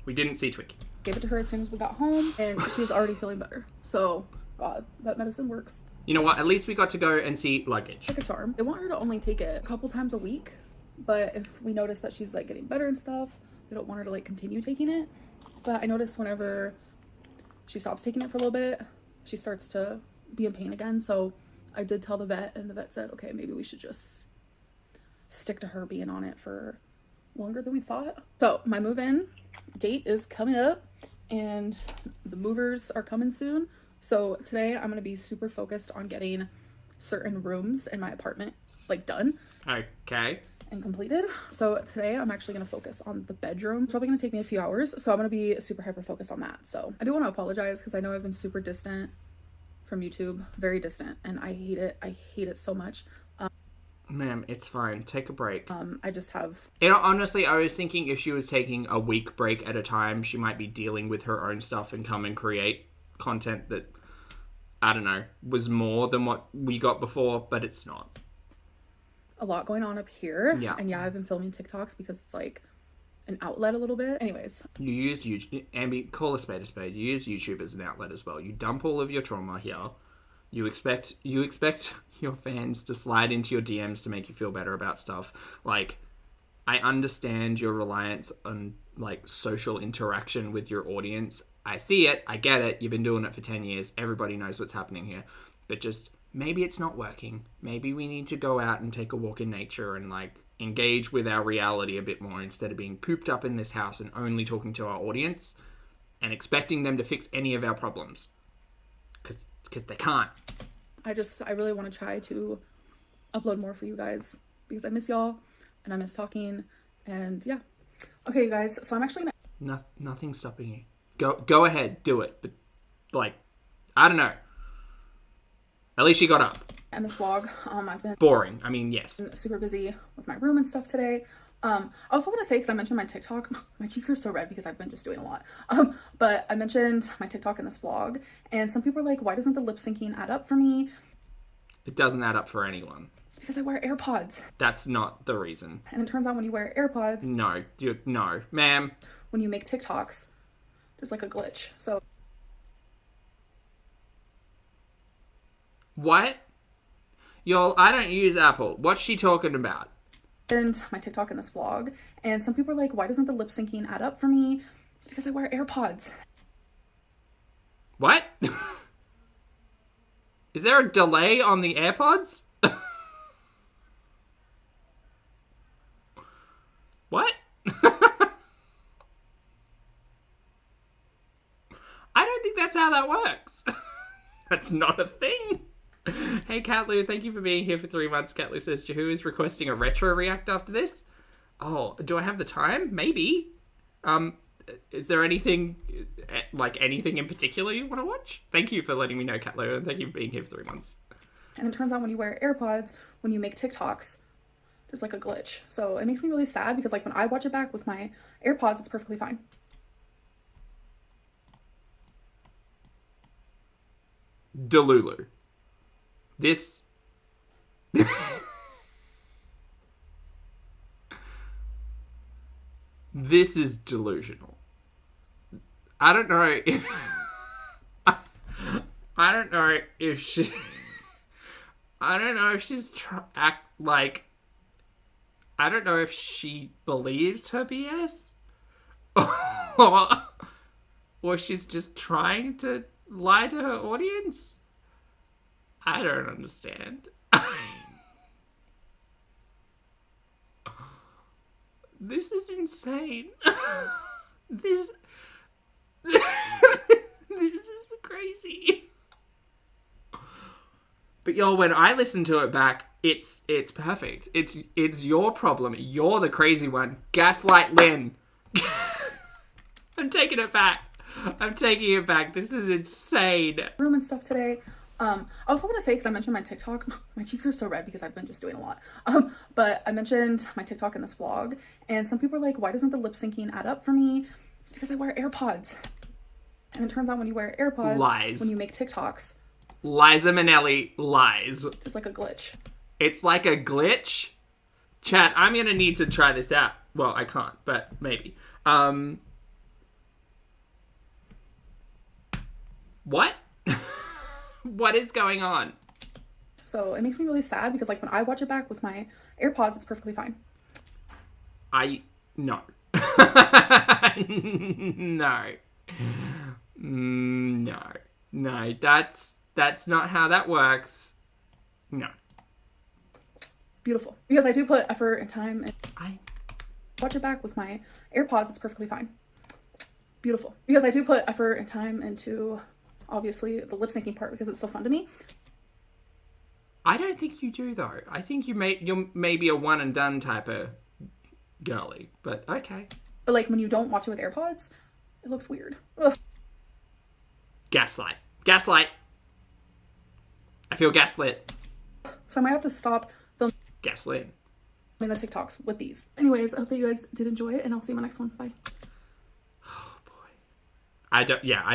We didn't see Twinkie. Gave it to her as soon as we got home, and she's already feeling better. So, God, that medicine works You know what? At least we got to go and see luggage. like a charm. They want her to only take it a couple times a week, but if we notice that she's like getting better and stuff, they don't want her to like continue taking it. But I noticed whenever she stops taking it for a little bit, she starts to be in pain again. So I did tell the vet, and the vet said, okay, maybe we should just stick to her being on it for longer than we thought. So my move-in date is coming up, and the movers are coming soon. So today I'm going to be super focused on getting certain rooms in my apartment like done Okay. and completed. So today I'm actually going to focus on the bedroom. It's probably going to take me a few hours, so I'm going to be super hyper focused on that. So I do want to apologize because I know I've been super distant from YouTube, very distant, and I hate it. I hate it so much. Ma'am, it's fine. Take a break. I just have... Honestly, I was thinking if she was taking a week break at a time, she might be dealing with her own stuff and come and create content that, I don't know, was more than what we got before, but it's not. a lot going on up here. Yeah. And yeah, I've been filming TikToks because it's like an outlet a little bit. Anyways. You use YouTube, Ambi, call a spade a spade. You use YouTube as an outlet as well. You dump all of your trauma here. You expect your fans to slide into your DMs to make you feel better about stuff. Like, I understand your reliance on like social interaction with your audience. I see it. I get it. You've been doing it for 10 years. Everybody knows what's happening here. But just maybe it's not working. Maybe we need to go out and take a walk in nature and, like, engage with our reality a bit more instead of being cooped up in this house and only talking to our audience and expecting them to fix any of our problems. Because they can't. I really want to try to upload more for you guys because I miss y'all and I miss talking, and yeah. Okay, you guys, so I'm actually gonna... Nothing's stopping you. Go ahead, do it. But, like, I don't know. At least you got up. And this vlog, I've been... Boring. I mean, yes. Super busy with my room and stuff today. I also want to say, because I mentioned my TikTok, my cheeks are so red because I've been just doing a lot. But I mentioned my TikTok in this vlog, and some people are like, why doesn't the lip syncing add up for me? It doesn't add up for anyone. It's because I wear AirPods. That's not the reason. And it turns out when you wear AirPods... No, ma'am. When you make TikToks, there's like a glitch. So... What? Y'all, I don't use Apple. What's she talking about? And my TikTok in this vlog, and some people are like, why doesn't the lip syncing add up for me? It's because I wear AirPods. What? Is there a delay on the AirPods? What? I don't think that's how that works. That's not a thing. Hey, Catlou, thank you for being here for 3 months. Catlou says, Jahu is requesting a retro react after this. Oh, do I have the time? Maybe. Is there anything, like anything in particular you want to watch? Thank you for letting me know, Catlou, and thank you for being here for 3 months. And it turns out when you wear AirPods, when you make TikToks, there's like a glitch. So it makes me really sad because like when I watch it back with my AirPods, it's perfectly fine. Delulu. This... This is delusional. I don't know if... I don't know if she... I don't know if she's I don't know if she believes her BS or she's just trying to lie to her audience. I don't understand. This is insane. This is crazy. But y'all, when I listen to it back, it's perfect. It's your problem. You're the crazy one. Gaslight Lynn. I'm taking it back. I'm taking it back. This is insane. Room and stuff today. I also want to say, because I mentioned my TikTok, my cheeks are so red because I've been just doing a lot. But I mentioned my TikTok in this vlog, and some people are like, why doesn't the lip syncing add up for me? It's because I wear AirPods. And it turns out when you wear AirPods, lies. When you make TikToks, Liza Minnelli lies. There's like a glitch. It's like a glitch? Chat, I'm gonna need to try this out. Well, I can't, but maybe. What? What is going on? So it makes me really sad because like when I watch it back with my AirPods, it's perfectly fine. No. No, that's not how that works. No. Beautiful. Because I do put effort and time and watch it back with my AirPods, it's perfectly fine. Beautiful. Because I do put effort and time into obviously the lip syncing part because it's so fun to me. I don't think you do though. I think you're maybe a one and done type of girly, but okay. But like when you don't watch it with AirPods, it looks weird. Ugh. Gaslight. I feel gaslit. So I might have to stop filming Gaslit. the TikToks with these. Anyways, I hope that you guys did enjoy it, and I'll see you in my next one. Bye. Oh boy. I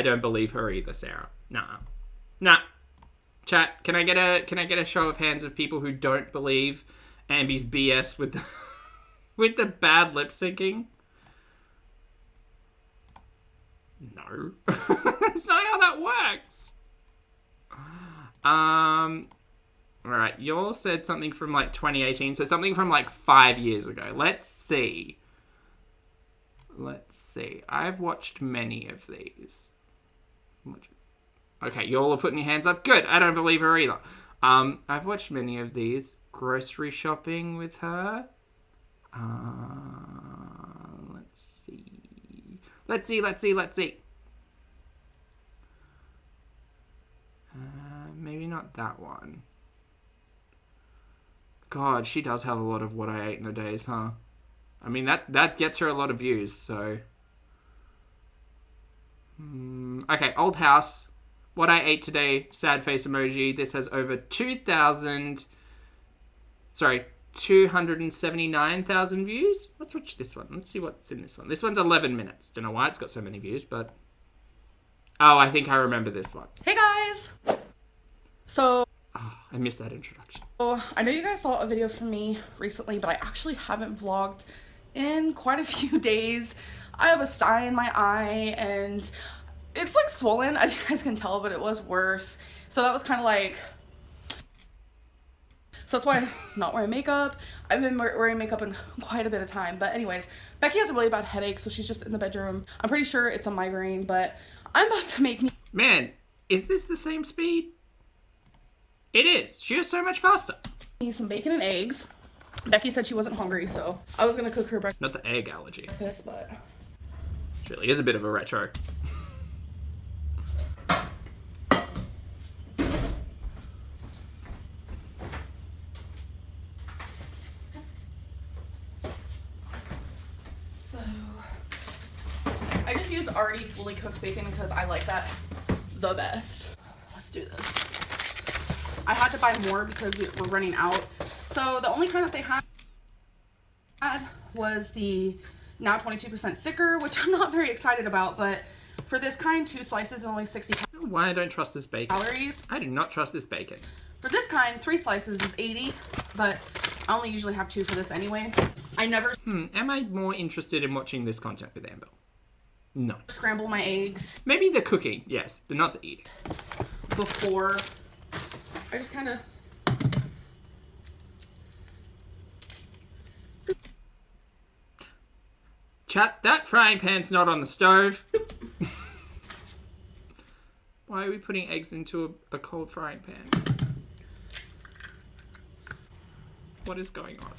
don't believe her either, Sarah. Nah. Chat, can I get a show of hands of people who don't believe Ambi's BS with the with the bad lip syncing? No. That's not how that works. Alright, you all said something from like 2018, so something from like 5 years ago. Let's see. I've watched many of these. Okay, you all are putting your hands up. Good, I don't believe her either. I've watched many of these. Grocery shopping with her. Let's see. Maybe not that one. God, she does have a lot of what I ate in a days, huh? I mean, that gets her a lot of views, so... Okay, old house. What I ate today, sad face emoji. This has over 279,000 views. Let's watch this one. Let's see what's in this one. This one's 11 minutes. Don't know why it's got so many views, but... Oh, I think I remember this one. Hey guys! So... Oh, I missed that introduction. I know you guys saw a video from me recently, but I actually haven't vlogged in quite a few days. I have a sty in my eye and it's like swollen, as you guys can tell, but it was worse. So that was kind of like... So that's why I'm not wearing makeup. I've been wearing makeup in quite a bit of time. But anyways, Becky has a really bad headache, so she's just in the bedroom. I'm pretty sure it's a migraine, but I'm about to make me... Man, is this the same speed? It is. She is so much faster. Some bacon and eggs. Becky said she wasn't hungry, so I was gonna cook her breakfast. Not the egg allergy. But She really is a bit of a retro. so I just use already fully cooked bacon because I like that the best. Let's do this. I had to buy more because we're running out. So the only kind that they had was the now 22% thicker, which I'm not very excited about, but for this kind, 2 slices is only 60 Why I don't trust this bacon? calories. I do not trust this bacon. For this kind, 3 slices is 80, but I only usually have 2 for this anyway. I never Am I more interested in watching this content with Amber? No. scramble my eggs Maybe the cooking, yes, but not the eating. before. I just kind of... Chat, that frying pan's not on the stove. Why are we putting eggs into a cold frying pan? What is going on?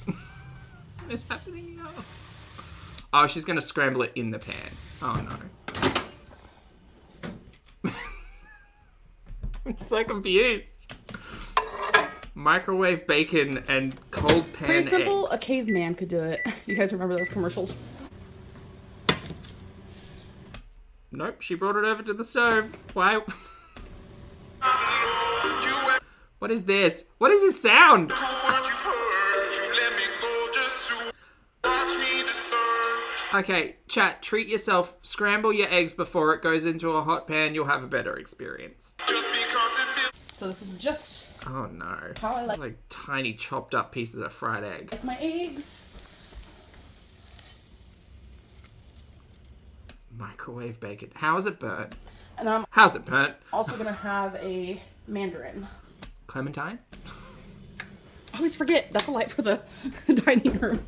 What is happening here? Oh, she's going to scramble it in the pan. Oh, no. I'm so confused. Microwave bacon and cold pan Pretty simple. eggs. A caveman could do it. You guys remember those commercials? Nope, she brought it over to the stove. Why? What is this? What is this sound? Okay, chat, treat yourself. Scramble your eggs before it goes into a hot pan. You'll have a better experience. So this is just Oh no. how I like Tiny chopped up pieces of fried egg. my eggs. Microwave bacon. How is it burnt? And I'm How's it burnt? also gonna have a mandarin. Clementine? I always forget. That's a light for the dining room.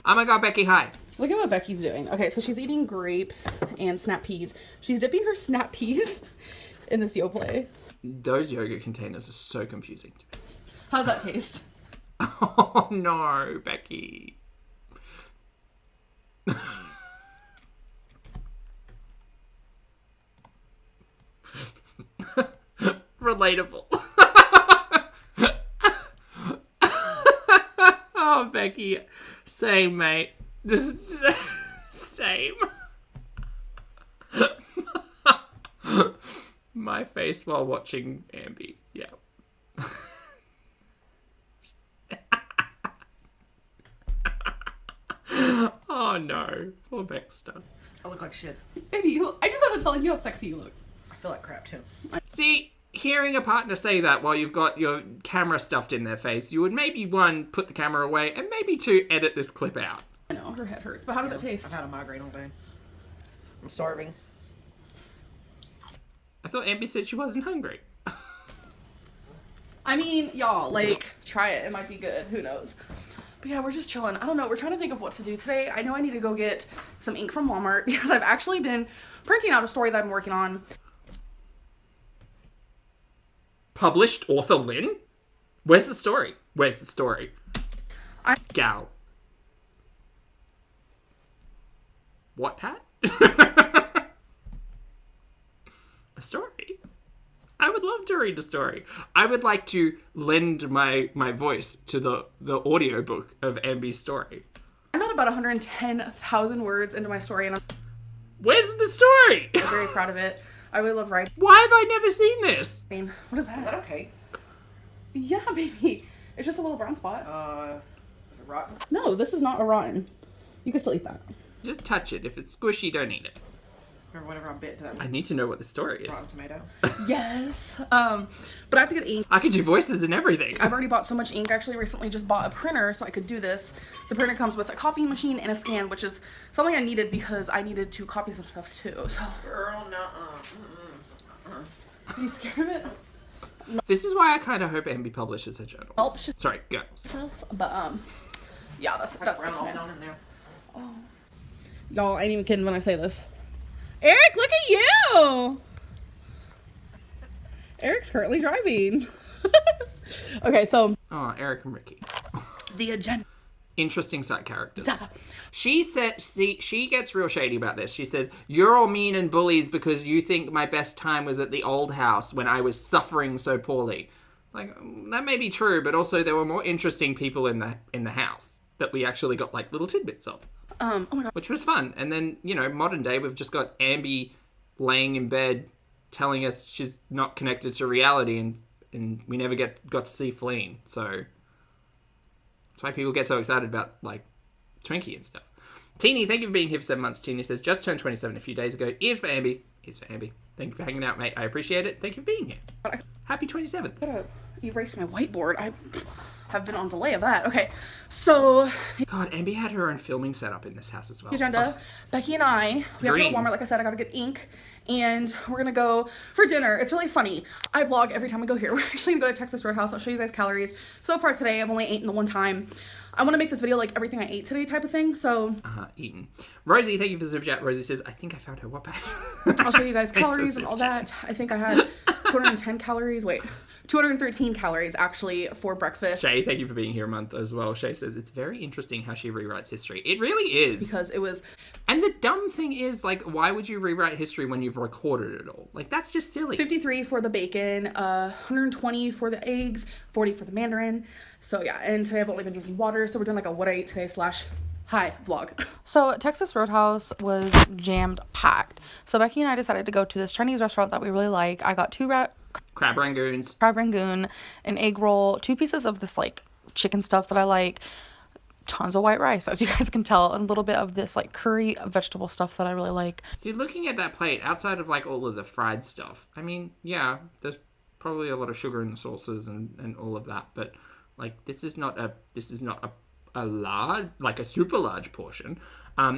Oh my god, Becky, hi. Look at what Becky's doing. Okay, so she's eating grapes and snap peas. She's dipping her snap peas in this Yoplait. Those yogurt containers are so confusing to me. How's that taste? Oh no, Becky. Relatable. Oh, Becky. Same, mate. Just same. My face while watching Ambi. Yeah. Oh no. Poor Baxter. I look like shit. Baby, I just want to tell you how sexy you look. I feel like crap too. See, hearing a partner say that while you've got your camera stuffed in their face, you would maybe, 1, put the camera away, and maybe 2, edit this clip out. I know, her head hurts, but how does it taste? I've had a migraine all day. I'm starving. I thought Ambi said she wasn't hungry. I mean, y'all, like, try it. It might be good. Who knows? But yeah, we're just chilling. I don't know. We're trying to think of what to do today. I know I need to go get some ink from Walmart because I've actually been printing out a story that I'm working on. Published author Lynn? Where's the story? Where's the story? Gal. What, Pat? A story? I would love to read a story. I would like to lend my voice to the audiobook of Ambi's story. I'm at about 110,000 words into my story, and Where's the story? I'm very proud of it. I really love writing. Why have I never seen this? What is Is that that? okay? Yeah, baby. It's just a little brown spot. Is it rotten? No, this is not a rotten. You can still eat that. Just touch it. If it's squishy, don't eat it. Remember whenever I bit into that I need to know what the story is. rotten tomato? Yes. But I have to get ink. I could do voices and everything. I've already bought so much ink. Actually, recently just bought a printer so I could do this. The printer comes with a copying machine and a scan, which is something I needed because I needed to copy some stuff too. So, Girl, nuh-uh. are you scared of it? This is why I kind of hope Ambi publishes her journal. Help. She Sorry, go. says, but yeah, that's the Brown all plan. down in there. Y'all, I ain't even kidding when I say this. Eric, look at you! Eric's currently driving. Okay, so Oh, Eric and Ricky. the agenda. Interesting side characters. She said she gets real shady about this. She says, "You're all mean and bullies because you think my best time was at the old house when I was suffering so poorly." Like, that may be true, but also there were more interesting people in the house that we actually got like little tidbits of. Oh my god. Which was fun. And then, modern day, we've just got Ambi laying in bed telling us she's not connected to reality, and we never got to see Fleen. So that's why people get so excited about, like, Twinkie and stuff. Teeny, thank you for being here for 7 months. Teeny says, just turned 27 a few days ago. Ears for Ambi. Ears for Ambi. Thank you for hanging out, mate. I appreciate it. Thank you for being here. Happy 27th. I gotta erase my whiteboard. I have been on delay of that. Okay, so God, Ambi had her own filming setup in this house as well. agenda. Becky and I, we have to go Dream. to Walmart. Like I said, I gotta get ink, and we're gonna go for dinner. It's really funny. I vlog every time we go here. We're actually gonna go to Texas Roadhouse. I'll show you guys calories. So far today, I've only eaten the one time. I want to make this video like everything I ate today type of thing. So Eaten. Rosie, thank you for the super chat. Rosie says, I think I found her what bag. I'll show you guys Thanks for calories the and all super chat. that. I think I had 210 calories. Wait, 213 calories actually for breakfast. Shay, thank you for being here a month as well. Shay says, it's very interesting how she rewrites history. It really is. Because it was And the dumb thing is, like, why would you rewrite history when you've recorded it all? Like, that's just silly. 53 for the bacon, 120 for the eggs, 40 for the mandarin. So yeah, and today I've only been drinking water, so we're doing like a what I ate today / hi vlog. So Texas Roadhouse was jammed packed. So Becky and I decided to go to this Chinese restaurant that we really like. I got Crab rangoons. crab rangoon, an egg roll, 2 pieces of this like chicken stuff that I like, tons of white rice, as you guys can tell, and a little bit of this like curry vegetable stuff that I really like. See, looking at that plate, outside of, like, all of the fried stuff, I mean, yeah, there's probably a lot of sugar in the sauces and all of that, but, like, this is not a large, like, a super large portion.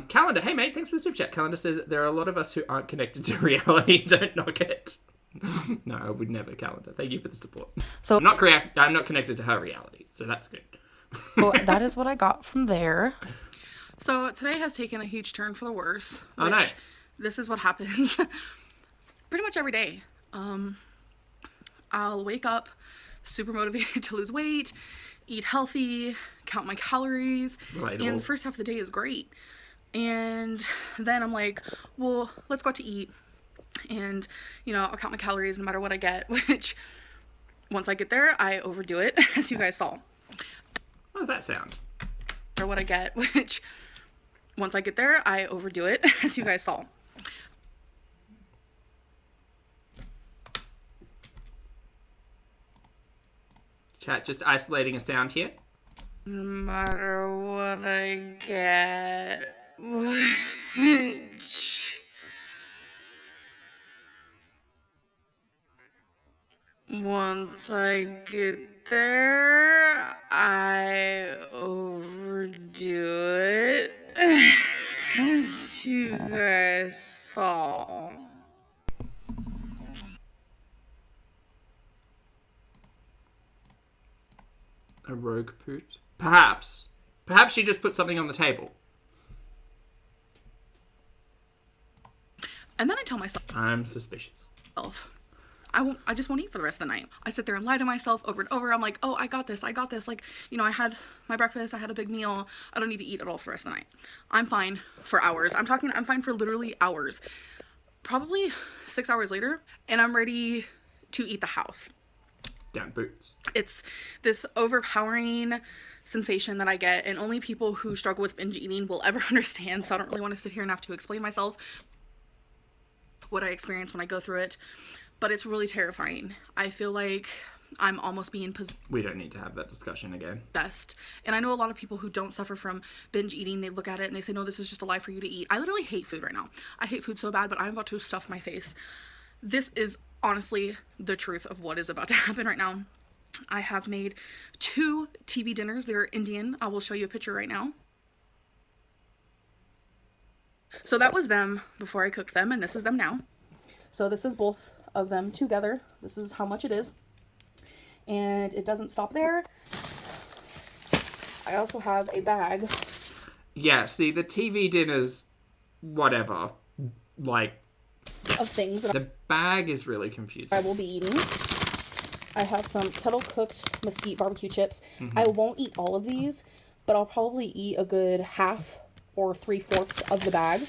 Calendar, hey, mate, thanks for the super chat. Calendar says, there are a lot of us who aren't connected to reality. Don't knock it. No, I would never, Calendar. Thank you for the support. So I'm not connected to her reality, so that's good. well, that is what I got from there. So today has taken a huge turn for the worse. Oh, no. This is what happens pretty much every day. I'll wake up super motivated to lose weight, eat healthy, count my calories, Relatable. and the first half of the day is great. And then I'm like, well, let's go out to eat. And, I'll count my calories no matter what I get, which once I get there, I overdo it, as you guys saw. How does that sound? Or what I get, which once I get there, I overdo it, as you guys saw. Chat, just isolating a sound here. No matter what I get, which once I get there, I overdo it, as you guys saw. A rogue poot? Perhaps. Perhaps she just put something on the table. And then I tell myself, I'm suspicious. I just won't eat for the rest of the night. I sit there and lie to myself over and over. I'm like, oh, I got this. Like, you know, I had my breakfast, I had a big meal. I don't need to eat at all for the rest of the night. I'm fine for hours. I'm fine for literally hours. Probably 6 hours later, and I'm ready to eat the house. Down boots. It's this overpowering sensation that I get, and only people who struggle with binge eating will ever understand, so I don't really want to sit here and have to explain myself what I experience when I go through it, but it's really terrifying. I feel like I'm almost being We don't need to have that discussion again. possessed. And I know a lot of people who don't suffer from binge eating, they look at it and they say, no, this is just a lie for you to eat. I literally hate food right now. I hate food so bad, but I'm about to stuff my face. This is honestly the truth of what is about to happen right now. I have made 2 TV dinners. They're Indian. I will show you a picture right now. So that was them before I cooked them, and this is them now. So this is both of them together. This is how much it is. And it doesn't stop there. I also have a bag. Yeah, see, the TV dinners, whatever, like, of things that the bag is really confusing. I will be eating. I have some kettle cooked mesquite barbecue chips. I won't eat all of these, but I'll probably eat a good half or 3/4 of the bag.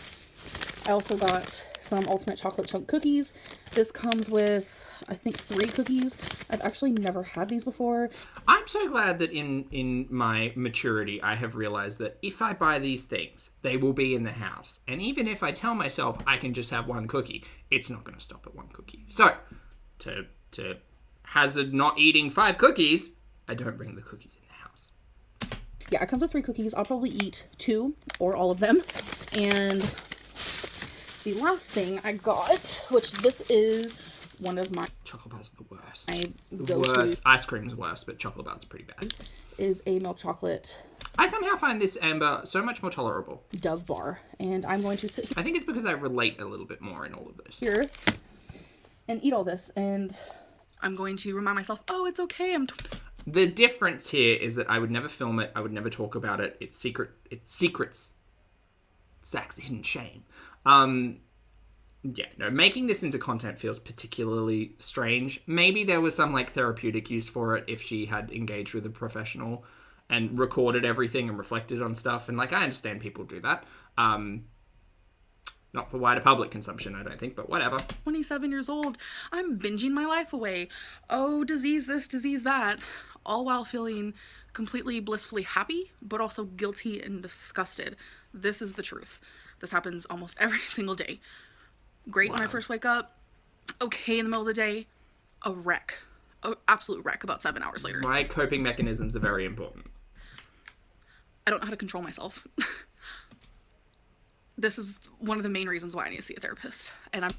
I also got some ultimate chocolate chunk cookies. This comes with, I think, 3 cookies. I've actually never had these before. I'm so glad that in my maturity, I have realized that if I buy these things, they will be in the house. And even if I tell myself I can just have 1 cookie, it's not going to stop at 1 cookie. So, to hazard not eating 5 cookies, I don't bring the cookies in the house. Yeah, it comes with 3 cookies. I'll probably eat 2 or all of them. And the last thing I got, which this is one of my Chocolate bars are the worst. the Worst. Ice cream is worse, but chocolate bars are pretty bad. is a milk chocolate I somehow find this Amber so much more tolerable. Dove bar, and I'm going to sit I think it's because I relate a little bit more in all of this. here and eat all this, and I'm going to remind myself, oh, it's okay. The difference here is that I would never film it. I would never talk about it. It's secret. It's secrets. Zach's hidden shame. Yeah, no, making this into content feels particularly strange. Maybe there was some, like, therapeutic use for it if she had engaged with a professional and recorded everything and reflected on stuff. And, like, I understand people do that. Not for wider public consumption, I don't think, but whatever. 27 years old. I'm binging my life away. Oh, disease this, disease that. All while feeling completely blissfully happy, but also guilty and disgusted. This is the truth. This happens almost every single day. Great when I first wake up. Okay in the middle of the day. A wreck. An absolute wreck about 7 hours later. My coping mechanisms are very important. I don't know how to control myself. This is one of the main reasons why I need to see a therapist. And I'm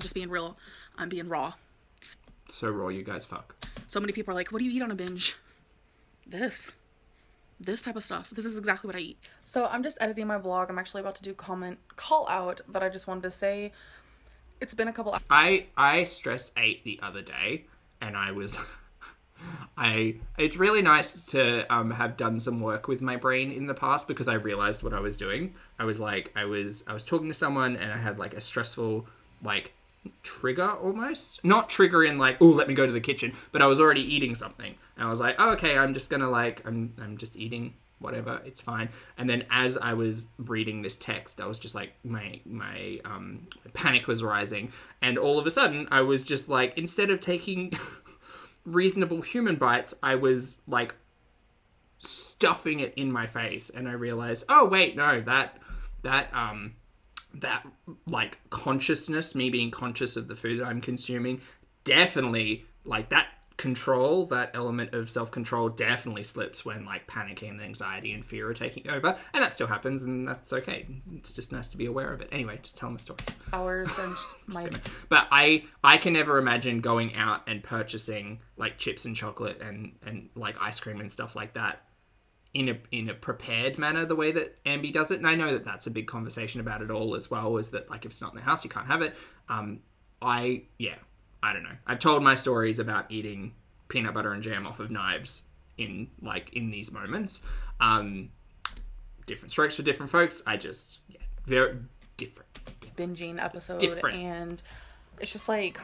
just being real. I'm being raw. So raw, you guys fuck. So many people are like, what do you eat on a binge? This type of stuff. This is exactly what I eat. So I'm just editing my vlog. I'm actually about to do call out, but I just wanted to say it's been a couple hours. I stress ate the other day, and I was it's really nice to have done some work with my brain in the past, because I realized what I was doing. I was talking to someone, and I had, like, a stressful, like, trigger almost. Not trigger in, like, oh, let me go to the kitchen, but I was already eating something. And I was like, oh, okay, I'm just gonna, like, I'm just eating whatever, it's fine. And then as I was reading this text, I was just like, my panic was rising. And all of a sudden, I was just like, instead of taking reasonable human bites, I was, like, stuffing it in my face. And I realized, oh, wait, no, that like, consciousness, me being conscious of the food that I'm consuming, definitely, like, that control, that element of self-control definitely slips when, like, panic and anxiety and fear are taking over. And that still happens, and that's okay. It's just nice to be aware of it. Anyway, just tell them a story. Hours and But I can never imagine going out and purchasing, like, chips and chocolate and like, ice cream and stuff like that in a prepared manner, the way that Ambi does it. And I know that that's a big conversation about it all as well, is that, like, if it's not in the house, you can't have it. I don't know. I've told my stories about eating peanut butter and jam off of knives in these moments. Different strokes for different folks. Very different. Binging episode. Different. And it's just like,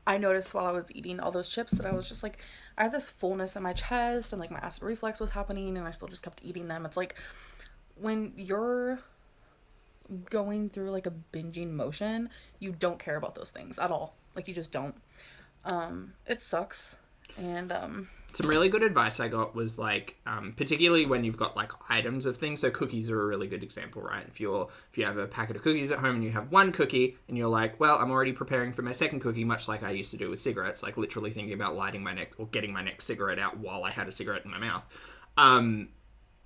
I noticed while I was eating all those chips that I was just like, I had this fullness in my chest and like my acid reflux was happening and I still just kept eating them. It's like when you're going through like a binging motion, you don't care about those things at all. Like you just don't. It sucks. And some really good advice I got was like, particularly when you've got like items of things. So cookies are a really good example, right? If you have a packet of cookies at home and you have one cookie and you're like, well, I'm already preparing for my second cookie, much like I used to do with cigarettes, like literally thinking about lighting my next or getting my next cigarette out while I had a cigarette in my mouth.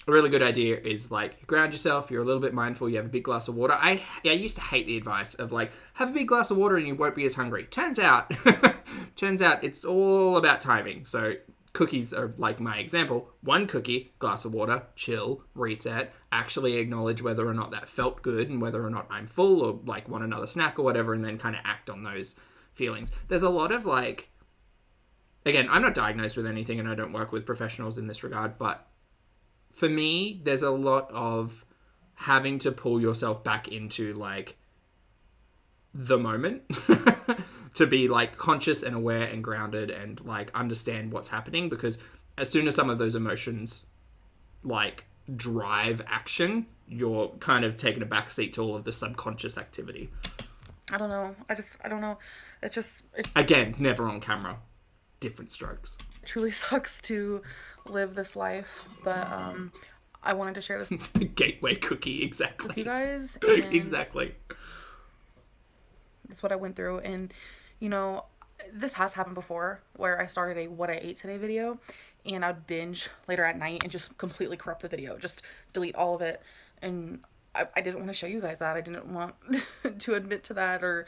A really good idea is like you ground yourself, you're a little bit mindful, you have a big glass of water. I used to hate the advice of like, have a big glass of water and you won't be as hungry. Turns out it's all about timing. So cookies are like my example. One cookie, glass of water, chill, reset, actually acknowledge whether or not that felt good and whether or not I'm full or like want another snack or whatever, and then kind of act on those feelings. There's a lot of like, again, I'm not diagnosed with anything and I don't work with professionals in this regard, but for me, there's a lot of having to pull yourself back into like the moment to be like conscious and aware and grounded and like understand what's happening, because as soon as some of those emotions like drive action, you're kind of taking a backseat to all of the subconscious activity. I don't know. I don't know. It Again, never on camera. Different strokes. truly sucks to live this life, but I wanted to share this It's the gateway cookie, exactly. with you guys. Exactly. That's what I went through, and you know, this has happened before where I started a what I ate today video and I'd binge later at night and just completely corrupt the video, just delete all of it. And I didn't want to show you guys that. I didn't want to admit to that or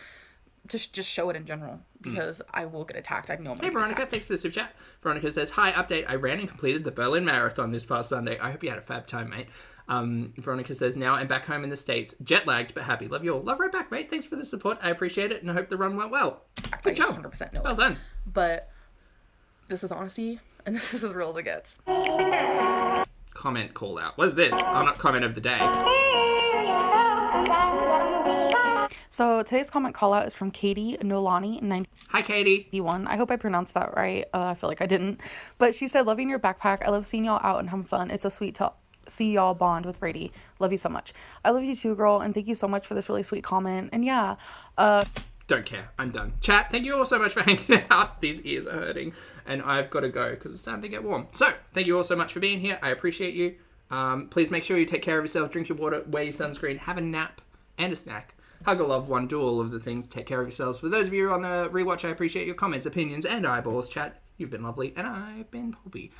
to just show it in general, because I will get attacked. I know I'm Hey, gonna get Veronica, attacked. thanks for the super chat. Veronica says, hi, update. I ran and completed the Berlin Marathon this past Sunday. I hope you had a fab time, mate. Veronica says, now I'm back home in the States. Jet lagged, but happy. Love you all. Love right back, mate. Thanks for the support. I appreciate it, and I hope the run went well. Good job. 100% know Well it. done. But this is honesty, and this is as real as it gets. Comment call out. What's this? Oh, not comment of the day. So today's comment call out is from Katie Nolani, Hi, Katie. 91. I hope I pronounced that right. I feel like I didn't. But she said, loving your backpack. I love seeing y'all out and having fun. It's so sweet to see y'all bond with Brady. Love you so much. I love you too, girl. And thank you so much for this really sweet comment. And yeah, Don't care. I'm done. Chat, thank you all so much for hanging out. These ears are hurting. And I've got to go because it's starting to get warm. So, thank you all so much for being here. I appreciate you. Please make sure you take care of yourself. Drink your water. Wear your sunscreen. Have a nap and a snack. Hug a loved one. Do all of the things. Take care of yourselves. For those of you on the rewatch, I appreciate your comments, opinions, and eyeballs. Chat, you've been lovely. And I've been Poppy.